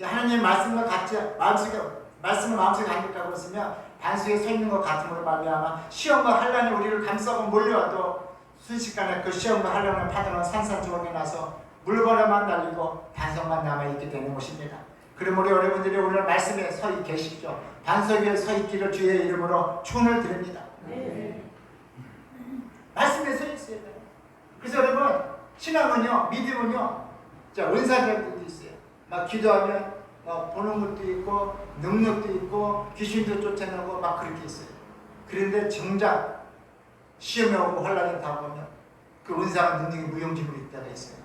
하나님의 말씀과 같이 말씀을 마음속에 간직하고 있으면 반석에 서 있는 것 같음으로 말미암아 시험과 환란이 우리를 감싸고 몰려와도 순식간에 그 시험과 환란의 파도는 산산조각이 나서 물건에만 날리고 반석만 남아있게 되는 것입니다. 그러므로 여러분들이 오늘 말씀에 서 계십시오. 반석 위에 서 있기를 주의 이름으로 축원을 드립니다. 말씀에 서 있어야 돼요. 그래서 여러분, 신앙은요, 믿음은요, 은사들도 있어요. 막 기도하면 막 보는 것도 있고 능력도 있고 귀신도 쫓아내고 막 그렇게 있어요. 그런데 정작 시험에 오고 환란이 다가오면 그 은사와 능력이 무용지물이 있다가 있어요.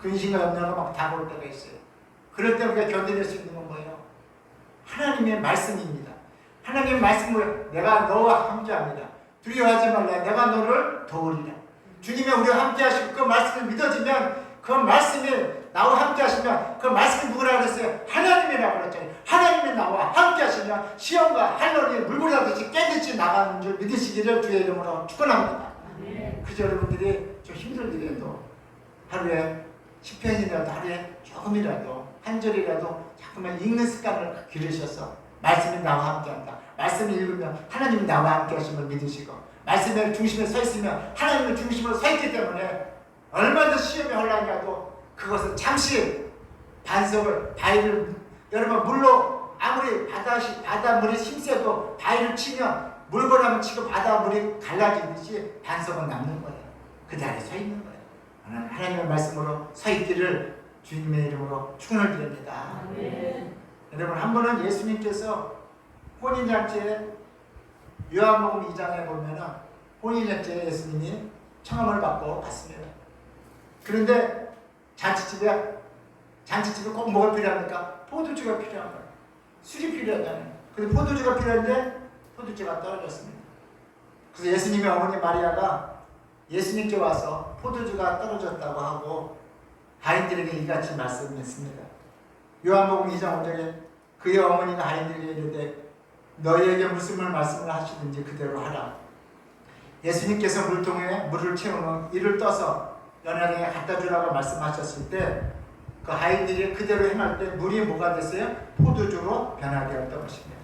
근심과 염려가 막 다가올 때가 있어요. 그럴 때 우리가 견뎌낼 수 있는 건 뭐예요? 하나님의 말씀입니다. 하나님의 말씀을 내가 너와 함께합니다. 두려워하지 말라. 내가 너를 도우리라. 주님이 우리와 함께 하시고 그 말씀을 믿어지면 그 말씀이 나와 함께 하시면 그 말씀이 누구라고 그랬어요? 하나님이라고 그랬잖아요. 하나님이 나와 함께 하시면 시험과 환란이 물고기하듯이 깨듯이 나가는 줄 믿으시기를 주의 이름으로 축원합니다. 그저 여러분들이 좀 힘들더라도 하루에 10편이라도 하루에 조금이라도 한 절이라도 자꾸만 읽는 습관을 기르셔서 말씀이 나와 함께한다. 말씀을 읽으면 하나님이 나와 함께 하심을 믿으시고 말씀의 중심에 서 있으면 하나님의 중심으로 서 있기 때문에 얼마나 시험이 혼란이 와도 그것은 잠시 바위를 여러분 물로 아무리 바닷물이 힘세도 바위를 치면 물건하면 치고 바닷물이 갈라지듯이 반석은 남는 거예요. 그 자리에 서 있는 거예요. 하나님의 말씀으로 서 있기를 주님의 이름으로 축원을 드립니다. 여러분, 한 번은 예수님께서 혼인잔치에 요한복음 2장에 보면은 혼인잔치에 예수님이 청함을 받고 갔습니다. 그런데 잔치집에 꼭 뭐가 필요합니까? 포도주가 필요한 거예요. 술이 필요하잖아요. 근데 포도주가 필요한데 포도주가 떨어졌습니다. 그래서 예수님의 어머니 마리아가 예수님께 와서 포도주가 떨어졌다고 하고 하인들에게 이같이 말씀했습니다. 요한복음 2장 5절에 그의 어머니가 하인들에게 이르되 너희에게 무슨 말씀을 하시든지 그대로 하라. 예수님께서 물통에 물을 채우는 이를 떠서 연하장에 갖다 주라고 말씀하셨을 때 그 하인들이 그대로 행할 때 물이 뭐가 됐어요? 포도주로 변화되었던 것입니다.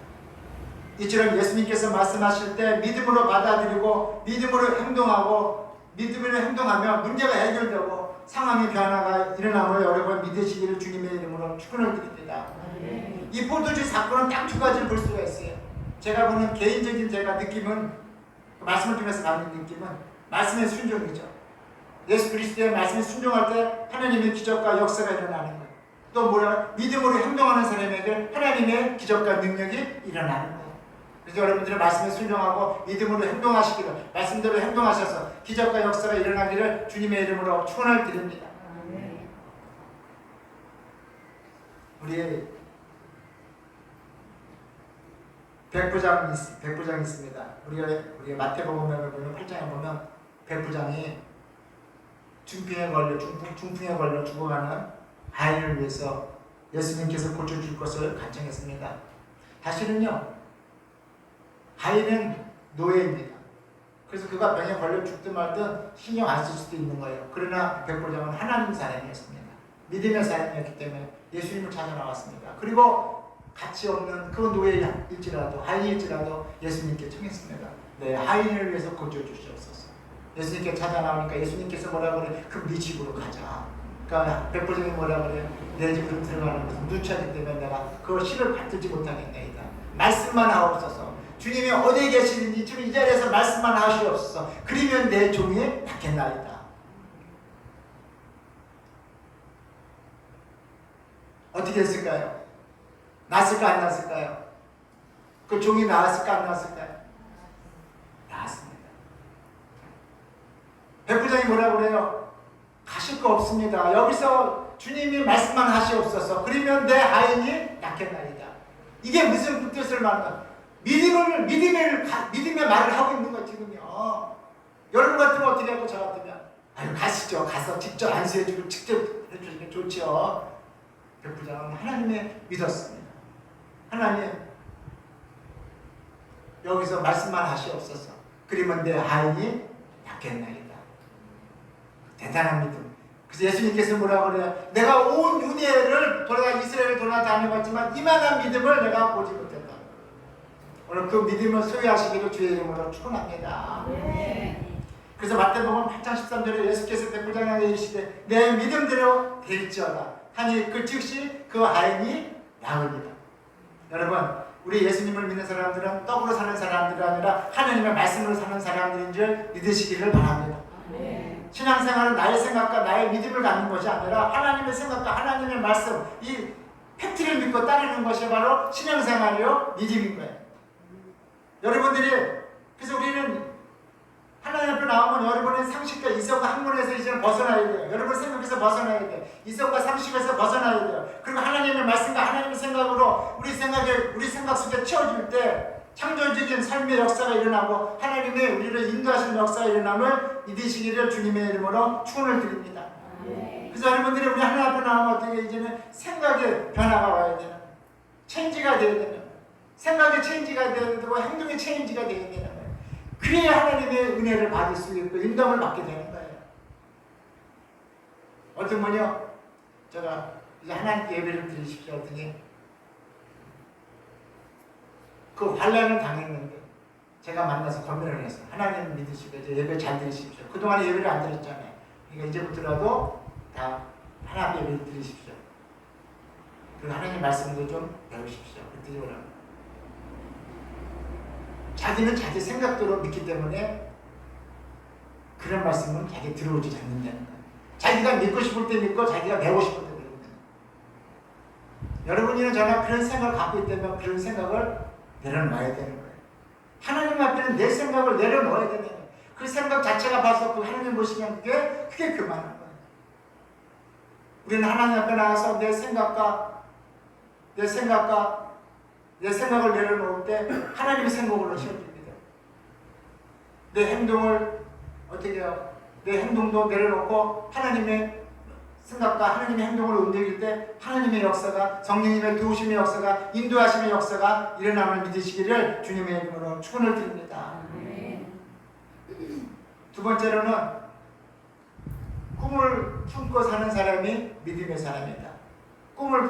이처럼 예수님께서 말씀하실 때 믿음으로 받아들이고 믿음으로 행동하면 문제가 해결되고 상황의 변화가 일어나므로 여러분 믿으시기를 주님의 이름으로 축원을 드립니다. 이 포도주 사건은 딱 두 가지를 볼 수가 있어요. 제가 보는 개인적인 느낌은 말씀을 통해서 받는 느낌은 말씀의 순종이죠. 예수 그리스도의 말씀에 순종할 때 하나님의 기적과 역사가 일어나는 거예요. 또 믿음으로 행동하는 사람에게 하나님의 기적과 능력이 일어나는 거예요. 그래서 여러분들의 말씀에 순종하고 믿음으로 행동하시기를 말씀대로 행동하셔서 기적과 역사가 일어나기를 주님의 이름으로 축원을 드립니다. 우리 백부장이 있습니다. 우리가 마태복음에 보면 8장에 보면 백부장이 중풍에 걸려 죽어가는 아이를 위해서 예수님께서 고쳐줄 것을 간청했습니다. 사실은요, 아이는 노예입니다. 그래서 그가 병에 걸려 죽든 말든 신경 안 쓸 수도 있는 거예요. 그러나 백부장은 하나님 사람이었습니다. 믿음의 사람이었기 때문에 예수님을 찾아 나왔습니다. 그리고 가치 없는 그 노예일지라도 하인일지라도 예수님께 청했습니다. 네, 하인을 위해서 고쳐주시옵소서. 예수님께 찾아 나오니까 예수님께서 뭐라 그래? 그럼 네 집으로 가자. 그러니까 백부장이 뭐라 그래? 내 집으로 들어가는 것은 누차기 때문에 내가 그 실을 받들지 못하겠나이다. 말씀만 하옵소서. 주님이 어디에 계시는지 지금 이 자리에서 말씀만 하시옵소서. 그러면 내 종이 낫겠나이다. 어떻게 했을까요? 났을까 안 났을까요? 그 종이 나았을까 안 나았을까요? 나았습니다. 백부장이 뭐라고 그래요? 가실 거 없습니다. 여기서 주님이 말씀만 하시옵소서. 그러면 내 하인이 낫겠나이다. 이게 무슨 뜻을 말하는 믿음의 말을 하고 있는 거 지금요. 여러분 같으면 어떻게 하고 저 같으면 아유 가시죠. 가서 직접 안수해주고 직접 해주시면 좋죠. 백부장은 하나님의 믿었습니다. 하나님 여기서 말씀만 하시옵소서. 그러면 내 하인이 낫겠나이다. 대단한 믿음. 그래서 예수님께서 뭐라고 그래요? 내가 온 유대를 이스라엘을 돌아다녀봤지만 이만한 믿음을 내가 보지 못했다. 오늘 그 믿음을 소유하시기를 주의 이름으로 축원합니다. 그래서 마태복음 8장 13절에 예수께서 백부장에게 이르시되 내 믿음대로 될지어다 하니 그 즉시 그 하인이 나으리라. 여러분 우리 예수님을 믿는 사람들은 떡으로 사는 사람들이 아니라 하나님의 말씀으로 사는 사람들인 줄 믿으시기를 바랍니다. 신앙생활은 나의 생각과 나의 믿음을 갖는 것이 아니라 하나님의 생각과 하나님의 말씀, 이 팩트를 믿고 따르는 것이 바로 신앙생활이요 믿음인 거예요. 여러분들이 그래서 우리는 하나님 앞에 나오면 여러분의 상식과 이성과 학문에서 이제는 벗어나야 돼요. 여러분 생각에서 벗어나야 돼요. 이성과 상식에서 벗어나야 돼요. 그리고 하나님의 말씀과 하나님의 생각으로 우리 생각 속에 채워질 때 창조적인 삶의 역사가 일어나고 하나님의 우리를 인도하시는 역사가 일어남을 믿으시기를 주님의 이름으로 축원을 드립니다. 그래서 여러분들이 우리 하나님 앞에 나오면 어떻게 이제는 생각의 변화가 와야 되는 체인지가 되어야 되는 생각의 체인지가 되어야 되고 행동의 체인지가 되어야 되는 거예요. 그래야 하나님의 은혜를 받을 수 있고 인정을 받게 되는 거예요. 어떤 분이요 제가 이제 하나님께 예배를 드리십시오 했더니 그 환란을 당했는데 제가 만나서 권면을 했어요. 하나님 믿으시고 이제 예배 잘 드리십시오. 그동안 예배를 안 드렸잖아요. 그러니까 이제부터라도 다 하나님 예배를 드리십시오. 그리고 하나님 말씀도 좀 배우십시오. 그랬더니 뭐라고 자기는 자기 생각대로 믿기 때문에 그런 말씀은 자기 들어오지 않는다는 거예요. 자기가 믿고 싶을 때 믿고 자기가 배우고 싶을 때 배우는 거예요. 여러분이나 저나 그런 생각을 갖고 있다면 그런 생각을 내려놓아야 되는 거예요. 하나님 앞에는 내 생각을 내려놓아야 되는 거예요. 그 생각 자체가 봐서 그 하나님 보시면 그게 그만한 거예요. 우리는 하나님 앞에 나와서 내 생각을 내려놓을 때 하나님의 생각으로 채워집니다. 내 행동을 어떻게 해요? 내 행동도 내려놓고 하나님의 생각과 하나님의 행동을 움직일 때 하나님의 역사가 성령님의 도우심의 역사가 인도하심의 역사가 일어남을 믿으시기를 주님의 이름으로 축원을 드립니다. 두 번째로는 꿈을 품고 사는 사람이 믿음의 사람이다. 꿈을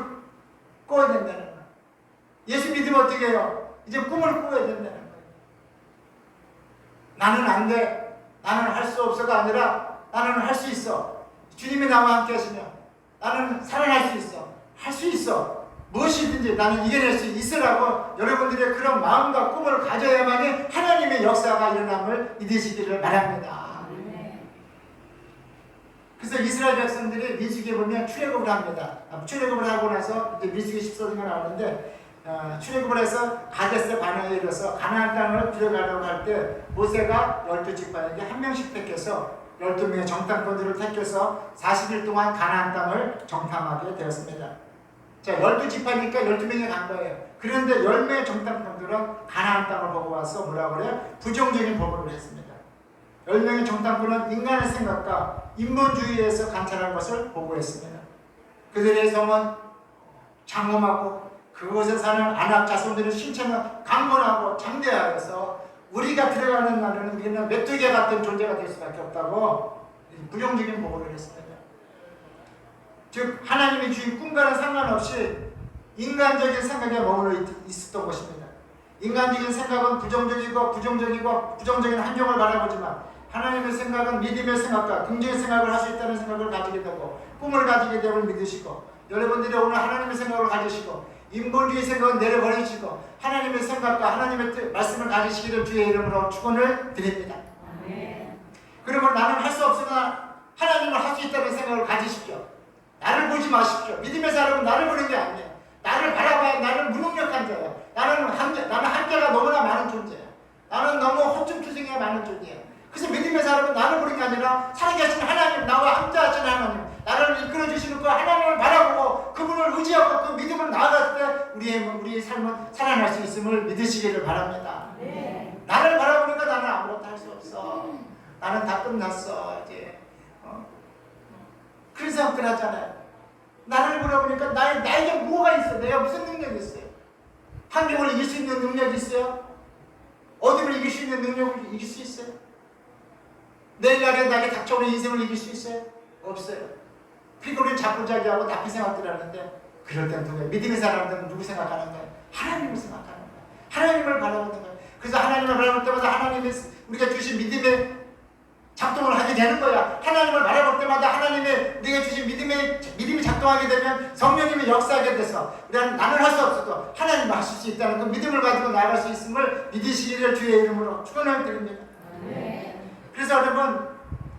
꿔야 된다는 거예요. 예수 믿으면 어떻게 해요? 이제 꿈을 꿔야 된다는 거예요. 나는 안 돼. 나는 할 수 없어가 아니라 나는 할 수 있어. 주님이 나와 함께 하시면 나는 살아날 수 있어. 할 수 있어. 무엇이든지 나는 이겨낼 수 있으라고 여러분들의 그런 마음과 꿈을 가져야만이 하나님의 역사가 일어남을 믿으시기를 바랍니다. 그래서 이스라엘 백성들이 민수기에 보면 출애굽을 합니다. 출애굽을 하고 나서 이제 민수기 14장이 나오는데 출애굽을 해서 가데스 바네아에 이르러서 가나안 땅을 들어가려고 할 때 모세가 12지파에게 한 명씩 택해서 12명의 정탐꾼들을 택해서 40일 동안 가나안 땅을 정탐하게 되었습니다. 자, 12지파니까 12명이 간 거예요. 그런데 10명의 정탐꾼들은 가나안 땅을 보고 와서 뭐라고 그래요? 부정적인 보고를 했습니다. 10명의 정탐꾼은 인간의 생각과 인본주의에서 관찰한 것을 보고했습니다. 그들의 성은 장엄하고 그곳에 사는 아낙 자손들의 신체는 강건하고 장대하여서 우리가 들어가는 날에는 우리는 메뚜기 같은 존재가 될 수밖에 없다고 부정적인 보고를 했습니다. 즉 하나님의 주인 꿈과는 상관없이 인간적인 생각에 머물러 있었던 것입니다. 인간적인 생각은 부정적인 환경을 바라보지만 하나님의 생각은 믿음의 생각과 긍정의 생각을 할 수 있다는 생각을 가지게 되고 꿈을 가지게 되면 믿으시고 여러분들이 오늘 하나님의 생각을 가지시고 인본주의 생각은 내려버리시고 하나님의 생각과 하나님의 말씀을 가지시기를 주의 이름으로 축원을 드립니다. 그러면 나는 할 수 없으나 하나님은 할 수 있다는 생각을 가지십시오. 나를 보지 마십시오. 믿음의 사람은 나를 보는 게 아니에요. 나를 바라봐야 나는 무능력한 자야. 나는 한계가 너무나 많은 존재야. 나는 너무 허점투성이가 많은 존재야. 그래서 믿음의 사람은 나를 보는 게 아니라 살아계신 하나님, 나와 함께하신 하나님, 나를 이끌어주시는 그 하나님을 바라보고 그분을 의지하고 그 믿음을 나아갈 때 우리의 삶은 살아날 수 있음을 믿으시기를 바랍니다. 나를 바라보니까 나는 아무것도 할 수 없어. 나는 다 끝났어 이제. 그런 생각들 하잖아요. 나를 바라보니까 나에게 뭐가 있어? 내가 무슨 능력이 있어요? 환경을 이길 수 있는 능력이 있어요? 어둠을 이길 수 있는 능력을 이길 수 있어요? 내일날에 나에게 닥쳐오는 인생을 이길 수 있어요? 없어요. 그러니까 우리는 자꾸자기하고 나쁜 생각들을 하는데 그럴 땐 누구예요? 믿음의 사람들은 누구 생각하는 거예요? 하나님을 생각하는 거예요. 하나님을 바라보는 거예요. 그래서 하나님을 바라볼 때마다 하나님이 우리가 주신 믿음의 작동을 하게 되는 거야. 하나님을 바라볼 때마다 하나님의 우리가 주신 믿음이 작동하게 되면 성령님이 역사하게 돼서 나는 할 수 없어도 하나님을 하실 수 있다는 그 믿음을 가지고 나아갈 수 있음을 믿으시기를 주의 이름으로 축원을 드립니다. 그래서 여러분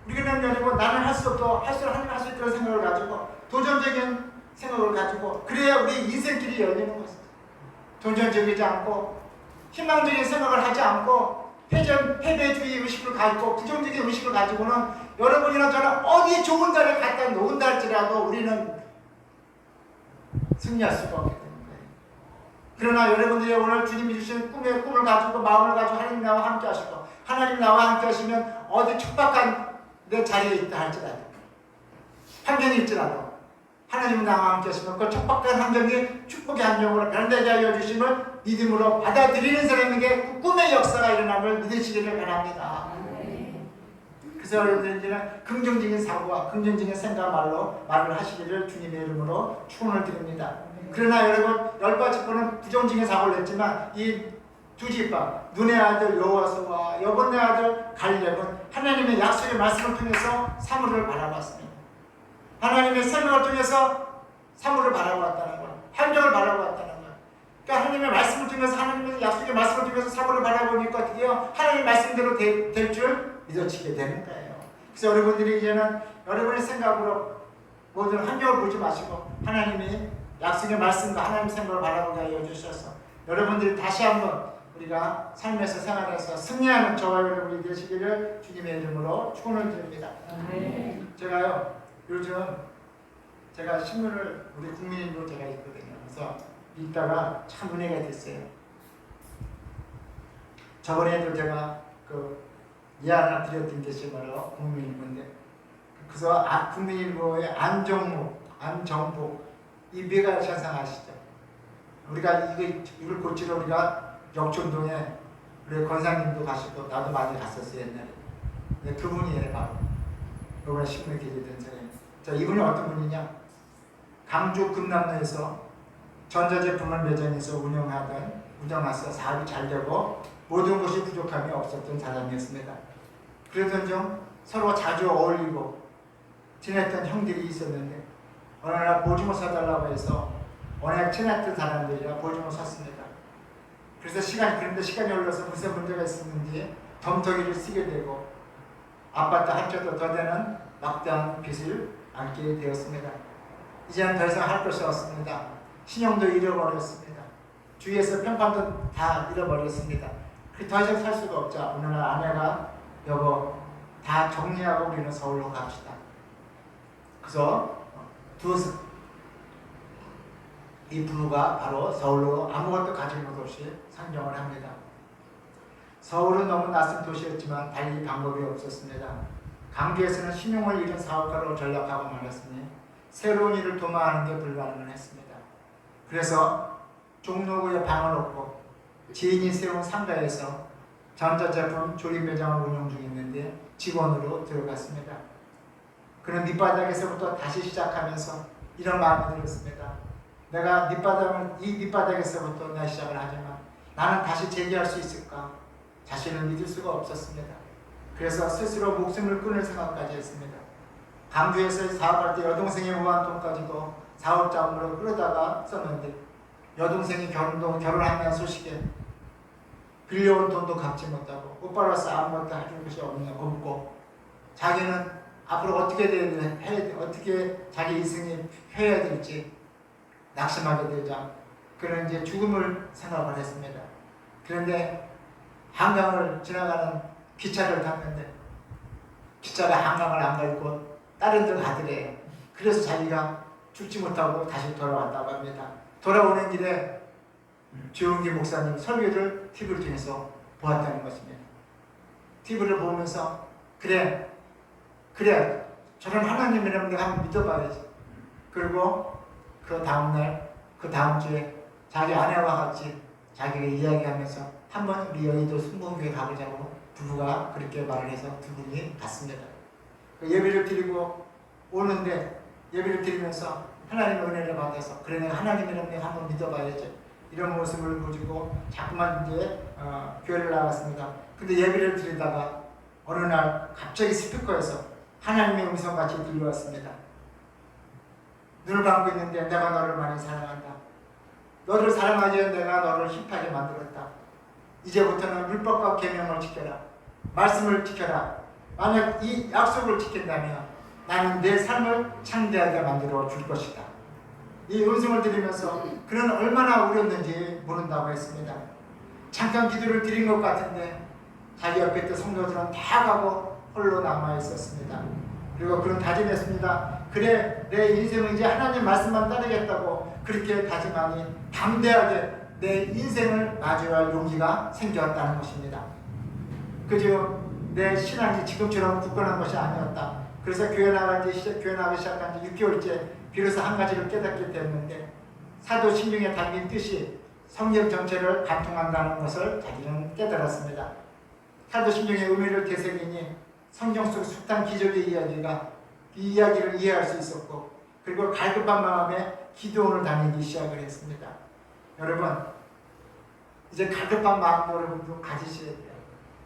우리는 여러분 나는 할 수 없도 하나님 할 수 있다는 생각을 가지고 도전적인 생각을 가지고 그래야 우리 인생길이 열리는 것입니다. 도전적이지 않고 희망적인 생각을 하지 않고 패배주의 의식을 가지고 부정적인 의식을 가지고는 여러분이나 저는 어디 좋은 자리에 갖다 놓은다 할지라도 우리는 승리할 수가 없게 되는 거예요. 그러나 여러분들이 오늘 주님이 주신 꿈을 가지고 마음을 가지고 하나님 나와 함께 하시고 하나님 나와 함께 하시면 어디 척박한 내 자리에 있다 할지라도 환경이 있지라도 하나님 나와 함께 하시면 그 척박한 환경이 축복의 환경으로 변되게 하여 주심을 믿음으로 받아들이는 사람에게 그 꿈의 역사가 일어남을 믿으시기를 바랍니다. 그래서 여러분들 이제는 긍정적인 사고와 긍정적인 생각 말을 하시기를 주님의 이름으로 축원을 드립니다. 그러나 여러분 10가지 부정적인 사고를 냈지만 이 두 집밥 눈의 아들 여호와서와 여분의 아들 갈렙은 하나님의 약속의 말씀을 통해서 사물을 바라봤습니다. 하나님의 생각을 통해서 사물을 바라보았다는 거예요. 환경을 바라보았다는 거예요. 그러니까 하나님의 말씀을 통해서 하나님의 약속의 말씀을 통해서 사물을 바라보니까 드디어 하나님의 말씀대로 될 줄 믿어지게 되는 거예요. 그래서 여러분들이 이제는 여러분의 생각으로 모든 환경을 보지 마시고 하나님이 약속의 말씀과 하나님의 생각을 바라보게 하여 주셔서 여러분들이 다시 한번 우리가 삶에서 생활에서 승리하는 저와 여러분이 되시기를 주님의 이름으로 축원을 드립니다. 제가요 요즘 제가 신문을 우리 국민일보 제가 읽거든요. 그래서 읽다가 참 은혜가 됐어요. 저번에도 제가 그 예하나 드렸던 것이 바로 국민일보인데 그래서 국민일보의 안정복 이 뇌가 현상 아시죠? 우리가 이걸 고치러 우리가 역촌동에 우리 권사님도 가시고 나도 많이 갔었어요 옛날에. 근데 그분이에요 바로. 이번에 신문에 기재된 사람이. 자 이분이 어떤 분이냐? 강주 금남로에서 전자제품을 매장에서 운영해서 사업이 잘 되고 모든 것이 부족함이 없었던 사람이었습니다. 그러던 중 서로 자주 어울리고 지냈던 형들이 있었는데 어느 날 보증을 사달라고 해서 워낙 친했던 사람들이라 보증을 샀습니다. 그래서 그런데 시간이 흘러서 무슨 문제가 있었는지 덤터기를 쓰게 되고 아파트 한 채도 더 되는 막대한 빚을 안게 되었습니다. 이제는 더 이상 할 것이 없습니다. 신용도 잃어버렸습니다. 주위에서 평판도 다 잃어버렸습니다. 더 이상 살 수가 없자 어느 날 아내가 여보 다 정리하고 우리는 서울로 갑시다. 그래서 이 부부가 바로 서울로 아무것도 가진 것 없이 상경을 합니다. 서울은 너무 낯선 도시였지만 달리 방법이 없었습니다. 강주에서는 신용을 잃은 사업가로 전락하고 말았으니 새로운 일을 도모하는 게 불가능을 했습니다. 그래서 종로구에 방을 얻고 지인이 세운 상가에서 전자제품 조립 매장을 운영 중이었는데 직원으로 들어갔습니다. 그는 밑바닥에서부터 다시 시작하면서 이런 마음이 들었습니다. 내가 이 밑바닥에서부터 내 시작을 하지만 나는 다시 재기할 수 있을까? 자신을 믿을 수가 없었습니다. 그래서 스스로 목숨을 끊을 생각까지 했습니다. 강주에서 사업할 때 여동생의 무한돈까지도 사업 자금으로 끌어다가 썼는데 여동생이 결혼한다는 소식에 빌려온 돈도 갚지 못하고 오빠로서 아무것도 해줄 것이 없고 자기는 앞으로 어떻게 자기 인생이 해야 될지 낙심하게 되자 그는 이제 죽음을 생각을 했습니다. 그런데 한강을 지나가는 기차를 탔는데 기차가 한강을 안 가고 다른 데 가더래요. 그래서 자기가 죽지 못하고 다시 돌아왔다고 합니다. 돌아오는 길에 주영기 목사님 설교를 TV를 통해서 보았다는 것입니다. TV를 보면서 그래 저런 하나님이라면 내가 한번 믿어봐야지. 그리고 그 다음날 그 다음 주에 자기 아내와 같이 자기가 이야기하면서 한번 우리 여의도 순복음교회 가보자고 부부가 그렇게 말을 해서 두 분이 갔습니다. 예배를 드리고 오는데 예배를 드리면서 하나님의 은혜를 받아서 그래 내가 하나님이라면 내가 한번 믿어봐야지 이런 모습을 보여주고 자꾸만 이제 교회를 나갔습니다. 근데 예배를 드리다가 어느 날 갑자기 스피커에서 하나님의 음성같이 들려왔습니다. 눈을 감고 있는데 내가 너를 많이 사랑한다. 너를 사랑하기 위해 내가 너를 힙하게 만들었다. 이제부터는 율법과 계명을 지켜라. 말씀을 지켜라. 만약 이 약속을 지킨다면 나는 내 삶을 창대하게 만들어 줄 것이다. 이 음성을 들으면서 그는 얼마나 울었는지 모른다고 했습니다. 잠깐 기도를 드린 것 같은데 자기 옆에 있던 성도들은 다 가고 홀로 남아 있었습니다. 그리고 그는 다짐했습니다. 그래 내 인생은 이제 하나님 말씀만 따르겠다고 그렇게 다짐하니 담대하게 내 인생을 마주할 용기가 생겼다는 것입니다. 그저 내 신앙이 지금처럼 굳건한 것이 아니었다. 그래서 교회 나가기 시작한 지 6개월째 비로소 한 가지를 깨닫게 되었는데 사도신경에 담긴 뜻이 성경 전체를 관통한다는 것을 자기는 깨달았습니다. 사도신경의 의미를 되새기니 성경 속 숱한 기적의 이 이야기를 이해할 수 있었고 그리고 갈급한 마음에 기도원을 다니기 시작을 했습니다. 여러분 이제 갈급한 마음으로 여러분도 가지셔야 돼요.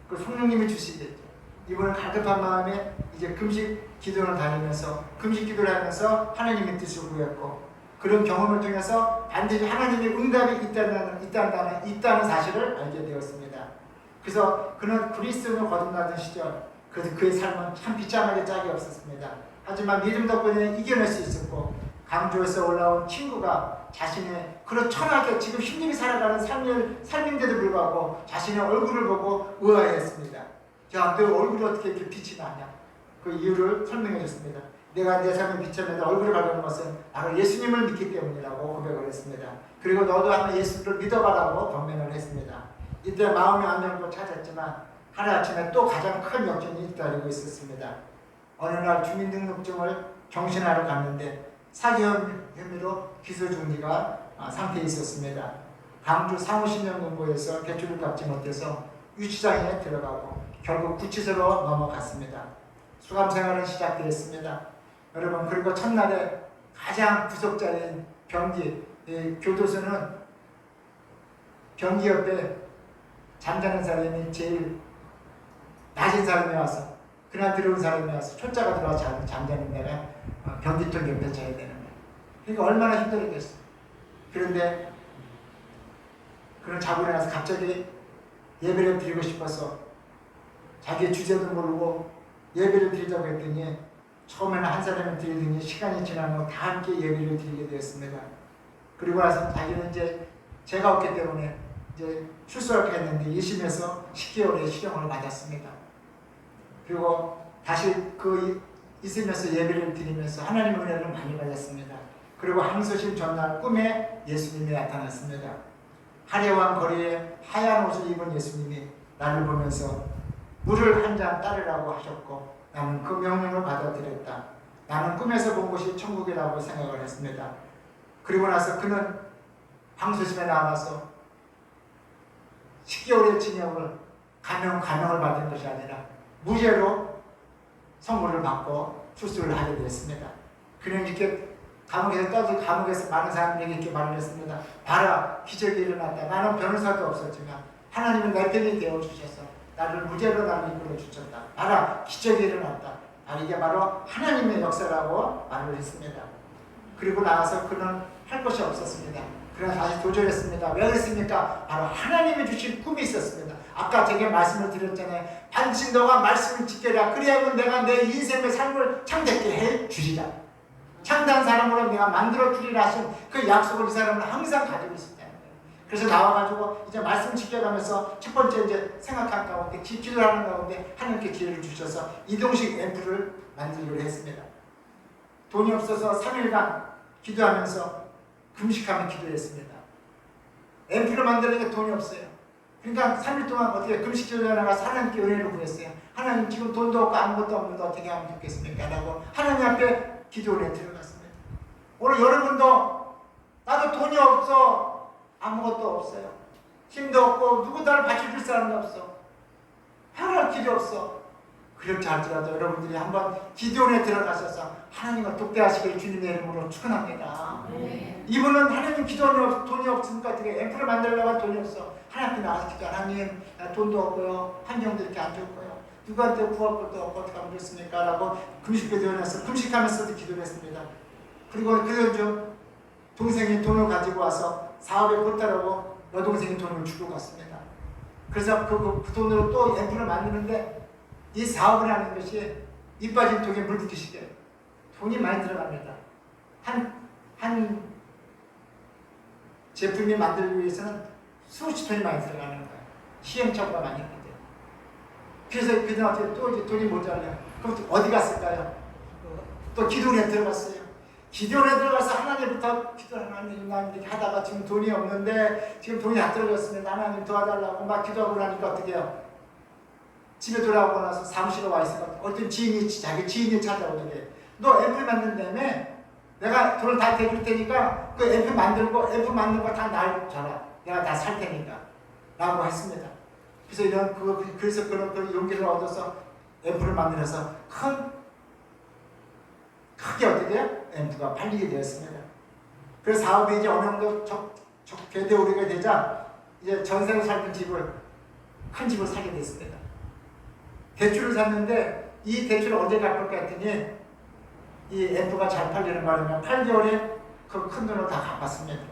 그 성령님이 주시겠죠. 이번은 갈급한 마음에 이제 금식 기도를 다니면서 금식 기도를 하면서 하나님의 뜻을 구했고 그런 경험을 통해서 반드시 하나님의 응답이 있다는 사실을 알게 되었습니다. 그래서 그는 그리스도인을 거듭나던 시절 그래서 그의 삶은 참 비참하게 짝이 없었습니다. 하지만 믿음 덕분에 이겨낼 수 있었고 강주에서 올라온 친구가 자신의 그런 천하게 지금 힘들게 살아가는 삶인데도 불구하고 자신의 얼굴을 보고 의아해했습니다. 야, 너 얼굴이 어떻게 이렇게 빛이 나냐? 그 이유를 설명해 줬습니다. 내가 내 삶의 빛을 얼굴을 밝은 것은 바로 예수님을 믿기 때문이라고 고백을 했습니다. 그리고 너도 한번 예수를 믿어봐라고 변명을 했습니다. 이때 마음의 안정도 찾았지만 하루아침에 또 가장 큰 역전이 기다리고 있었습니다. 어느 날 주민등록증을 경신하러 갔는데 사기 혐의로 기소 중지가 상태에 있었습니다. 광주 사무신령공고에서 대출을 갚지 못해서 유치장에 들어가고 결국 구치소로 넘어갔습니다. 수감생활은 시작되었습니다. 여러분 그리고 첫날에 가장 구속자인 병기 교도소는 병기 옆에 잠자는 사람이 제일 낮은 사람이 와서 그날 들어온 사람이 와서 초짜가 들어와서 잠자는 데가 변기통 옆에 자야 되는 거예요. 그러니까 얼마나 힘들었겠어요. 그런데 그런 자고 일어나서 갑자기 예배를 드리고 싶어서 자기의 주제도 모르고 예배를 드리자고 했더니 처음에는 한 사람을 드리더니 시간이 지나면 다 함께 예배를 드리게 되었습니다. 그리고 나서 자기는 이제 죄가 없기 때문에 이제 출소할까 했는데 1심에서 10개월의 실형을 받았습니다. 그리고 다시 그 있으면서 예배를 드리면서 하나님의 은혜를 많이 받았습니다. 그리고 항소심 전날 꿈에 예수님이 나타났습니다. 화려한 거리에 하얀 옷을 입은 예수님이 나를 보면서 물을 한 잔 따르라고 하셨고 나는 그 명령을 받아들였다. 나는 꿈에서 본 곳이 천국이라고 생각을 했습니다. 그리고 나서 그는 항소심에 나와서 10개월의 징역을 감형을 받은 것이 아니라 무죄로 선고를 받고 출소를 하게 되었습니다. 그는 이렇게 감옥에서 많은 사람들에게 이렇게 말을 했습니다. 봐라, 기적이 일어났다. 나는 변호사도 없었지만 하나님은 내 편이 되어주셔서 나를 무죄로 나를 이끌어 주셨다. 봐라, 기적이 일어났다. 이게 바로 하나님의 역사라고 말을 했습니다. 그리고 나와서 그는 할 것이 없었습니다. 그러나 다시 도전했습니다. 왜 그랬습니까? 바로 하나님이 주신 꿈이 있었습니다. 아까 제가 말씀을 드렸잖아요. 반드시 너가 말씀을 지켜라. 그래야만 내가 내 인생의 삶을 창대케 해 주시라. 창대한 사람으로 내가 만들어 주리라 하신 그 약속을 이 사람은 항상 가지고 있습니다. 그래서 나와가지고 이제 말씀 지켜가면서 첫 번째 이제 생각한 가운데 기도를 하는 가운데 하나님께 기회를 주셔서 이동식 앰프를 만들기로 했습니다. 돈이 없어서 3일간 기도하면서 금식하며 기도했습니다. 앰프를 만드는 게 돈이 없어요. 그러니까 3일 동안 어떻게 금식 기도하다가 하나님께 은혜를 구했어요. 하나님 지금 돈도 없고 아무것도 없는데 어떻게 하면 좋겠습니까? 라고 하나님 앞에 기도를 들어갔습니다. 오늘 여러분도 나도 돈이 없어. 아무것도 없어요. 힘도 없고 누구 나를 받쳐줄 사람도 없어. 하나님 길이 없어. 그렇지 않더라도 여러분들이 한번 기도원에 들어가셔서 하나님과 독대하시길 주님의 이름으로 축원합니다. 네. 이분은 하나님 기도원에 돈이 없으니까 어떻게 앰플을 만들려고 돈이 없어. 하나님께 나가서 기도. 하나님 나 돈도 없고요. 환경도 이렇게 안 좋고요. 누구한테 구할 것도 없고 어떻게 하면 좋습니까? 라고 금식기도원에서 금식하면서도 기도를 했습니다. 그리고 그런 중 동생이 돈을 가지고 와서 사업에 보따라고 여동생이 돈을 주고 갔습니다. 그래서 그 돈으로 또 앰플을 만드는데 이 사업을 하는 것이 이 빠진 독에 물 붓기시게 돈이 많이 들어갑니다. 한 제품이 만들기 위해서는 수십 돈이 많이 들어가는 거예요. 시행착오가 많이 있거든요. 그래서 그다음에 또 이제 돈이 모자라요. 그럼 어디 갔을까요? 또 기도원에 들어갔어요. 기도원에 들어가서 하나님부터 하나님 이렇게 하다가 지금 돈이 없는데 지금 돈이 다 떨어졌습니다. 하나님 도와달라고 막 기도하고 나니까 어떻게 해요? 집에 돌아오고 나서 사무실에 와 있어요. 어떤 자기 지인이 찾아오더래. 너 앰플 만든다며? 내가 돈을 다 대줄 테니까 그 앰플 만든 거 다 날 줘라. 내가 다 살 테니까. 라고 했습니다. 그래서 그래서 그런 용기를 얻어서 앰플을 만들어서 크게 어떻게 해요? 앰프가 팔리게 되었습니다. 그래서 사업이 이제 어느 정도 궤대오르게 되자 이제 전세로 살던 큰 집을 사게 됐습니다. 대출을 샀는데 이 대출을 언제 갚을 것 같더니 이 앰프가 잘 팔리는 바람에 8개월에 그 큰 돈을 다 갚았습니다.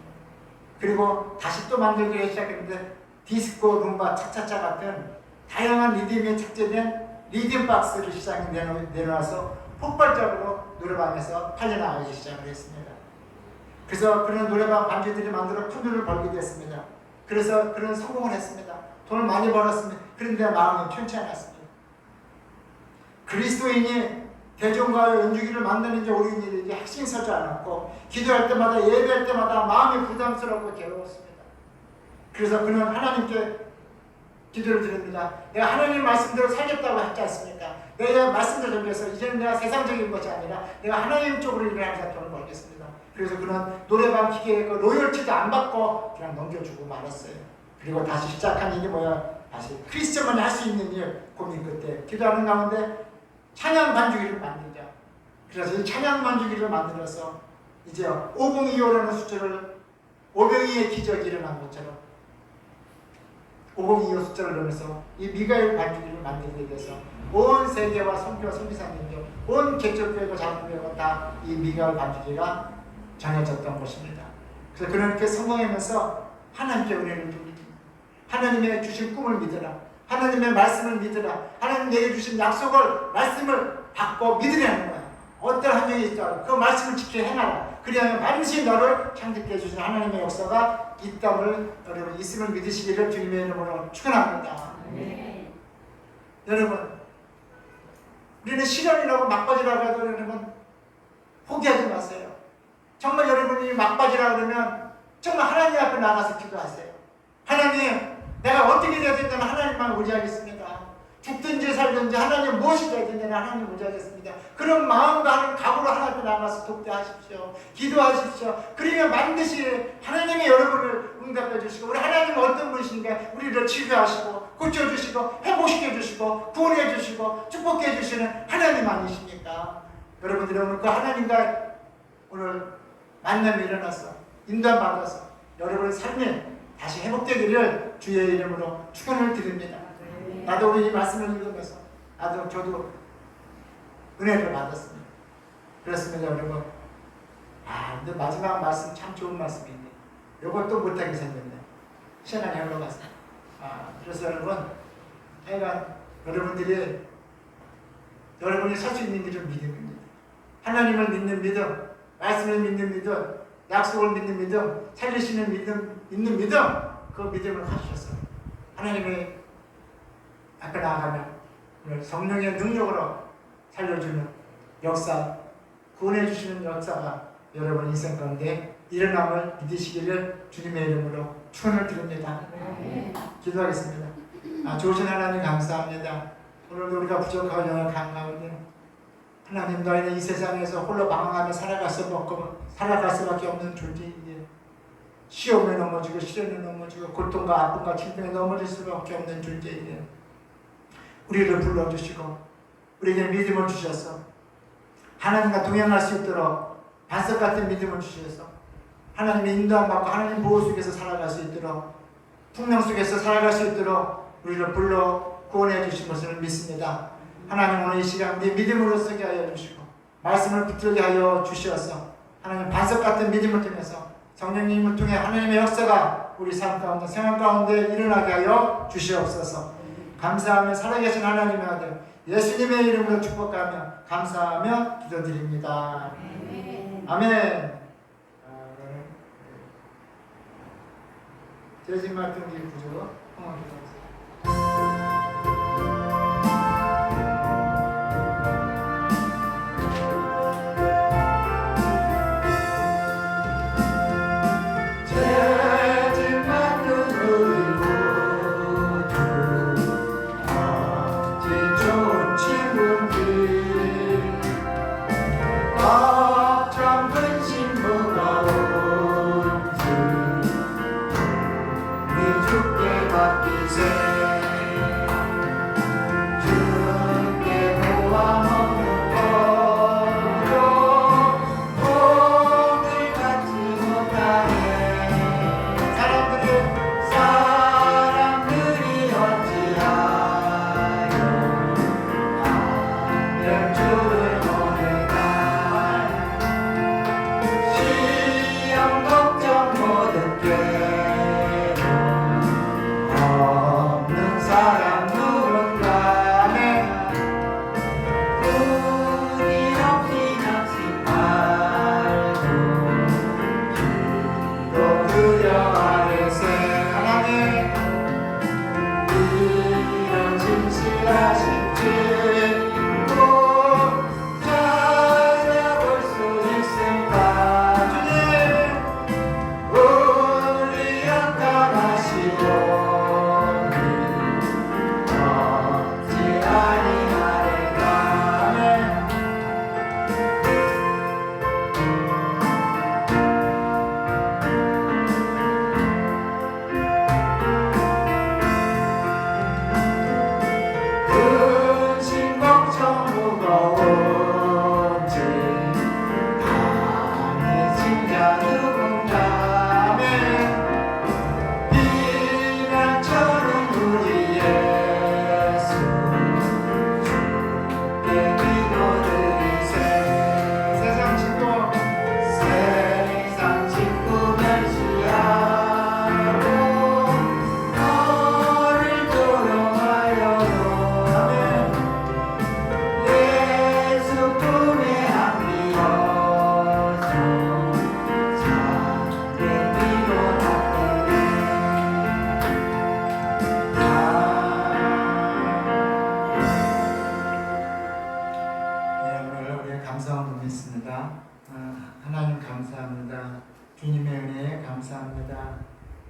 그리고 다시 또 만들기 시작했는데 디스코, 룸바, 차차차 같은 다양한 리듬에 착재된 리듬 박스를 시장에 내놓아서 폭발적으로 노래방에서 팔려나가기 시작을 했습니다. 그래서 그런 노래방 반주들이 만들어 큰 돈을 벌게 됐습니다. 그래서 그런 성공을 했습니다. 돈을 많이 벌었습니다. 그런데 마음이 편치 않았습니다. 그리스도인이 대종과 연주기를 만드는 게 우리 일이 확신서지 않았고 기도할 때마다 예배할 때마다 마음이 부담스럽고 괴로웠습니다. 그래서 그는 하나님께 기도를 드립니다. 내가 하나님 말씀대로 살겠다고 했지 않습니까? 내가 말씀대로 전해서 이제는 내가 세상적인 것이 아니라 내가 하나님 쪽으로 일하면서 돈을 벌겠습니다. 그래서 그는 노래방 기계에 그 로열티도 안 받고 그냥 넘겨주고 말았어요. 그리고 다시 시작한 일이 뭐야? 다시 크리스천만이 할 수 있는 일 고민 끝에 기도하는 가운데 찬양 반주기를 만들자. 그래서 이 찬양 반주기를 만들어서 이제 5025라는 숫자를 502의 기적이 일어난 것처럼 5025 숫자를 넣으면서 이 미가엘 반주기를 만들게 돼서 온 세계와 선교와 선지자님들 온 개척교회와 장로교회가 다 이 미가엘 반주기가 전해졌던 것입니다. 그래서 그는 이렇게 성공하면서 하나님께 은혜를 드립니다. 하나님의 주신 꿈을 믿으라. 하나님의 말씀을 믿으라. 하나님 내게 주신 말씀을 받고 믿으라는 거야. 어떤 환경이 있더라도 그 말씀을 지켜 행하라. 그리하면 반드시 너를 창조케 해주신 하나님의 역사가 이 땅을 여러분 있음을 믿으시기를 주님의 이름으로 축원합니다. 네. 여러분 우리는 시련이라고 막바지라고 해도 여러분 포기하지 마세요. 정말 여러분이 막바지라 그러면 정말 하나님 앞에 나가서 기도하세요. 하나님 내가 어떻게 돼야 된다는 하나님만 의지하겠습니다. 죽든지 살든지 하나님 무엇이 돼야 된다는 하나님 의지하겠습니다. 그런 마음과 하는 각오로 하나님 앞에 나가서 독대하십시오. 기도하십시오. 그러면 반드시 하나님이 여러분을 응답해 주시고 우리 하나님은 어떤 분이신가 우리를 치료하시고 고쳐주시고 회복시켜 주시고 구원해 주시고 축복해 주시는 하나님 아니십니까? 여러분들이 오늘 그 하나님과 오늘 만남이 일어나서 인도받아서 여러분의 삶이 다시 회복되기를 주의 이름으로 축원을 드립니다. 나도 우리 이 말씀을 읽으면서 저도 은혜를 받았습니다. 그렇습니다, 여러분. 근데 마지막 말씀 참 좋은 말씀인데 이것도 못하게 생겼네. 시간이 흘러가서. 그래서 여러분, 하여간 여러분이 설 수 있는 길은 믿음입니다. 하나님을 믿는 믿음, 말씀을 믿는 믿음, 약속을 믿는 믿음, 살리시는 믿는 믿음, 그 믿음을 가지셔서 하나님의 앞에 나아가면 오늘 성령의 능력으로 살려주는 역사, 구원해 주시는 역사가 여러분 인생 가운데 일어남을 믿으시기를 주님의 이름으로 축원을 드립니다. 기도하겠습니다. 좋으신 하나님 감사합니다. 오늘도 우리가 부족하고 영을 강하오니 하나님, 너희는 이 세상에서 홀로 방황하며 살아갈 수밖에 없는 존재이기에 시험에 넘어지고 시련에 넘어지고 고통과 아픔과 질병에 넘어질 수밖에 없는 존재이기에 우리를 불러주시고 우리에게 믿음을 주셔서 하나님과 동행할 수 있도록 반석 같은 믿음을 주셔서 하나님의 인도함 받고 하나님 보호 속에서 살아갈 수 있도록 풍랑 속에서 살아갈 수 있도록 우리를 불러 구원해 주신 것을 믿습니다. 하나님, 오늘 이 시간 우리 믿음으로 서게 하여 주시고 말씀을 붙들게 하여 주시어서 하나님 반석 같은 믿음을 통해서 성령님을 통해 하나님의 역사가 우리 삶 가운데 생활 가운데 일어나게 하여 주시옵소서. 감사하며 살아계신 하나님의 아들 예수님의 이름으로 축복하며 감사하며 기도드립니다. 아멘. 제지막 등기 구조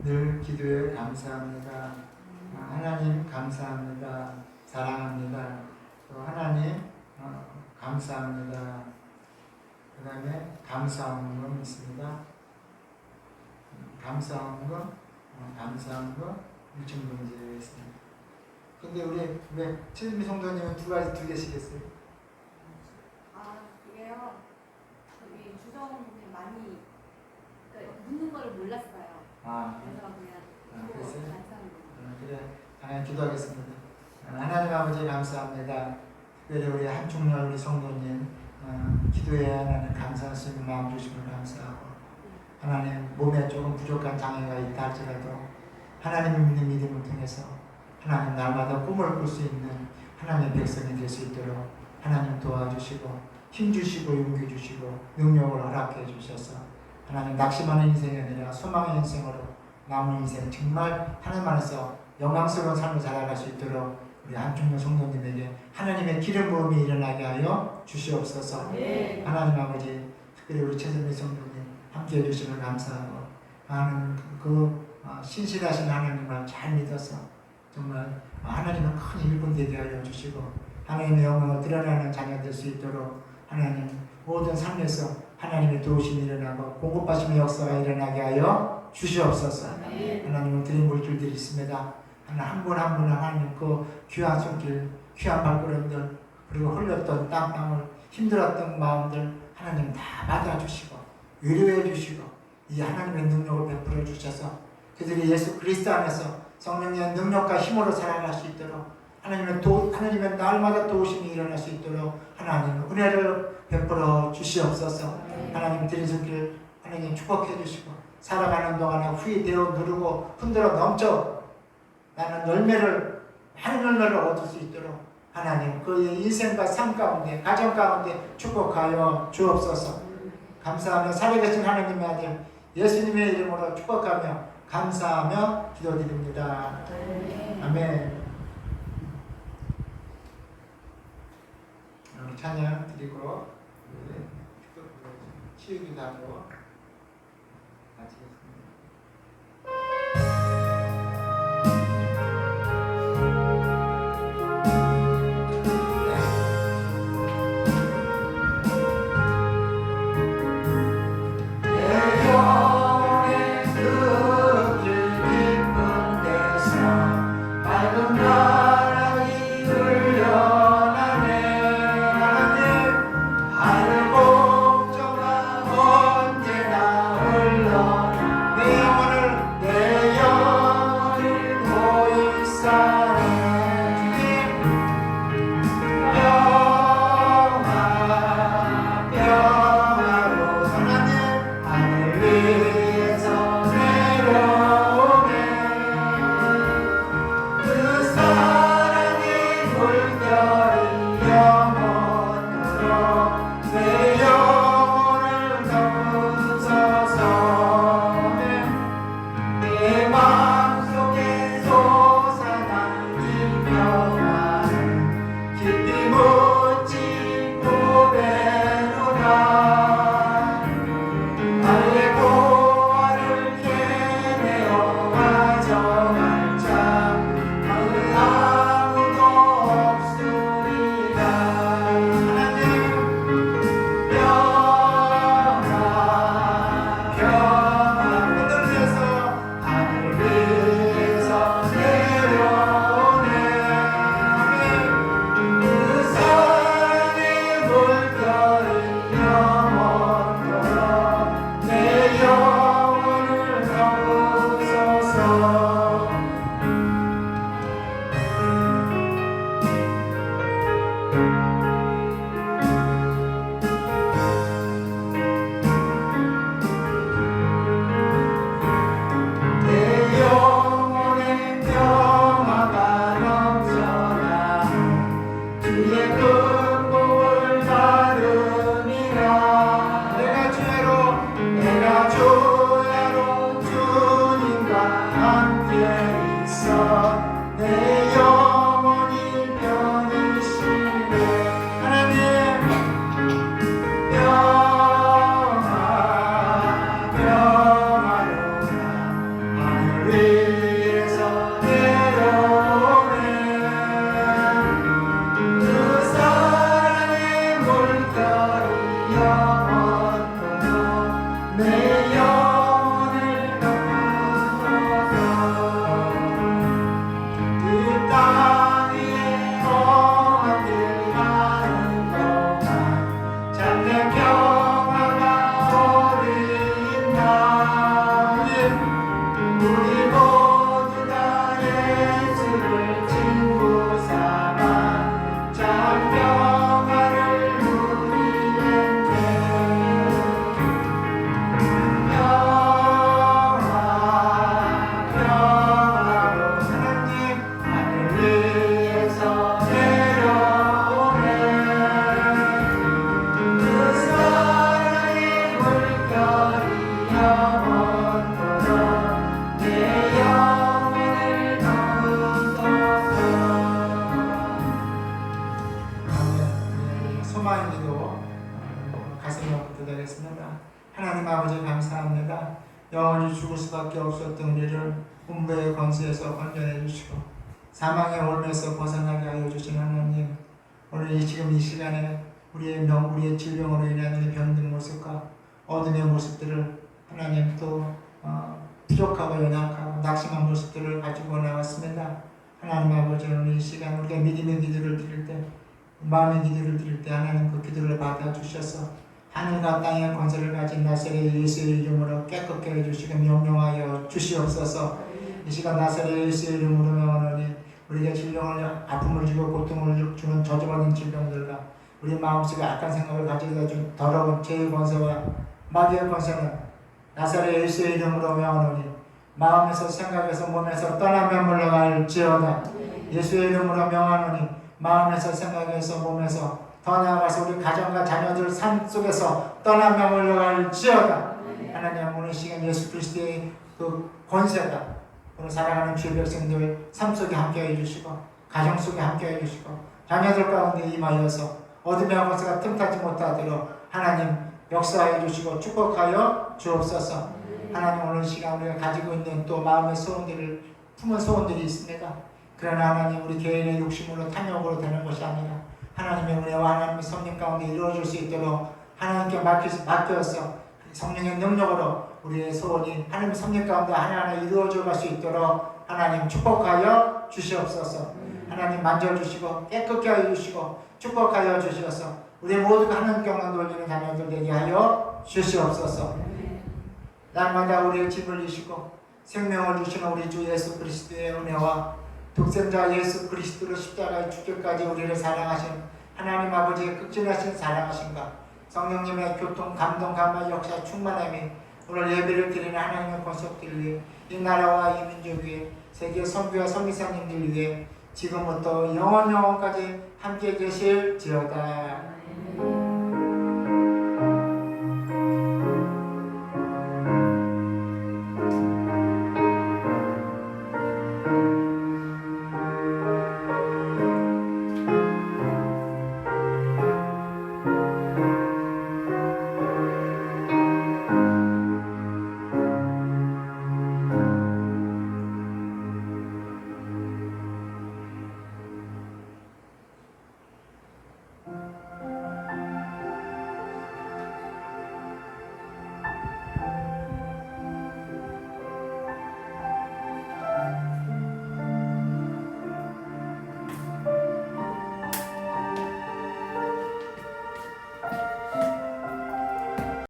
늘 기도에 감사합니다. 하나님 감사합니다. 사랑합니다. 또 하나님 감사합니다. 그 다음에 감사한 건 있습니다. 감사한 거, 일층문제에 있습니다. 근데 우리 왜 최진미 성도님은 두 개씩 했어요? 이게요. 여기 주성분이 많이 묻는 걸 몰랐어요. 그래서 그냥 그랬어요? 감사합니다. 그래, 하나님 기도하겠습니다. 하나님 아버지 감사합니다. 특별히 우리 한중렬 우리 성도님 기도에 하나님 감사하시는 마음 주심을 감사하고 하나님 몸에 조금 부족한 장애가 있다 할지라도 하나님 믿는 믿음을 통해서 하나님 날마다 꿈을 꿀 수 있는 하나님의 백성이 될 수 있도록 하나님 도와주시고 힘주시고 용기 주시고 능력을 허락해 주셔서 하나님 낙심하는 인생이 아니라 소망의 인생으로 남은 인생 정말 하나님 안에서 영광스러운 삶을 살아갈 수 있도록 우리 한중년 성도님에게 하나님의 기름 부음이 일어나게 하여 주시옵소서. 하나님 아버지 특별히 우리 최선미 성도님 함께해 주시면 감사하고 하나님 신실하신 하나님을 잘 믿어서 정말 하나님은 큰 일꾼 되게 하여 주시고 하나님의 영광을 드러나는 자녀 될 수 있도록 하나님 모든 삶에서 하나님의 도우심이 일어나고 공급하심의 역사가 일어나게 하여 주시옵소서. 하나님은 드린 물줄들이 있습니다. 한 분 한 분 하나님 그 귀한 손길 귀한 발걸음들 그리고 흘렸던 땀방울 힘들었던 마음들 하나님 다 받아주시고 위로해 주시고 이 하나님의 능력을 베풀어 주셔서 그들이 예수 그리스도 안에서 성령의 능력과 힘으로 살아갈 수 있도록 하나님의 날마다 도우심이 일어날 수 있도록 하나님 은혜를 베풀어 주시옵소서. 하나님 드린 손길 하나님 축복해 주시고 살아가는 동안에 후이 되어 누르고 흔들어 넘쳐 나는 많은 열매를 얻을 수 있도록 하나님 그의 인생과 삶 가운데 가정 가운데 축복하여 주옵소서. 감사하며 살아계신 하나님의 아들 예수님의 이름으로 축복하며 감사하며 기도드립니다. 아멘. 우리 찬양 드리고 치유기도하고 마치겠습니다. 또 가슴에 엎드리겠습니다. 하나님 아버지 감사합니다. 영원히 죽을 수밖에 없었던 우리를 음부의 권세에서 건져내 주시고 사망의 올매에서 벗어나게 하여 주신 하나님, 오늘 지금 이 시간에 우리의 질병으로 인한 우리 병든 모습과 어둠의 모습들을 하나님 또 부족하고 연약하고 낙심한 모습들을 가지고 나왔습니다. 하나님 아버지, 오늘 이 시간 우리가 믿음의 기도를 드릴 때, 마음의 기도를 드릴 때 하나님 그 기도를 받아주셔서 하늘과 땅의 권세를 가진 나사렛 예수의 이름으로 깨끗게 해주시고 명령하여 주시옵소서. 이 시간 나사렛 예수의 이름으로 명하노니 우리가 질병을, 아픔을 주고 고통을 주는 저주받은 질병들과 우리 마음속에 악한 생각을 가져다 준 더러운 죄의 권세와 마귀의 권세는 나사렛 예수의 이름으로 명하노니 마음에서 생각에서 몸에서 떠나며 물러갈지어다. 예수의 이름으로 명하노니 마음에서 생각에서 몸에서 더 나아가서 우리 가정과 자녀들 삶 속에서 떠나며 물러갈지어다. 하나님, 오늘 시간 예수 그리스도의 그 권세가 오늘 살아가는 주의 백성들 삶 속에 함께 해주시고 가정 속에 함께 해주시고 자녀들 가운데 임하여서 어둠의 권세가 틈타지 못하도록 하나님 역사해 주시고 축복하여 주옵소서. 하나님, 오늘 시간 우리가 가지고 있는 또 마음의 소원들을 품은 소원들이 있습니다. 그러나 하나님, 우리 개인의 욕심으로 탐욕으로 되는 것이 아니라 하나님의 은혜와 하나님의 성령 가운데 이루어질 수 있도록 하나님께 맡겨서 성령의 능력으로 우리의 소원이 하나님의 성령 가운데 하나하나 이루어져 갈 수 있도록 하나님 축복하여 주시옵소서. 하나님 만져주시고 깨끗게 하여 주시고 축복하여 주시옵소서. 우리 모두가 하나님께 영광 돌리는 자녀들 되게 하여 주시옵소서. 날마다 우리의 짐을 이시고 생명을 주시는 우리 주 예수 그리스도의 은혜와 독생자 예수 그리스도로 십자가에 죽기까지 우리를 사랑하신 하나님 아버지의 극진하신 사랑하심과 성령님의 교통, 감동, 감화, 역사, 충만함이 오늘 예배를 드리는 하나님의 권속들 위해 이 나라와 이 민족 위에 세계 선교와 선교사님들 위해 지금부터 영원까지 함께 계실지어다.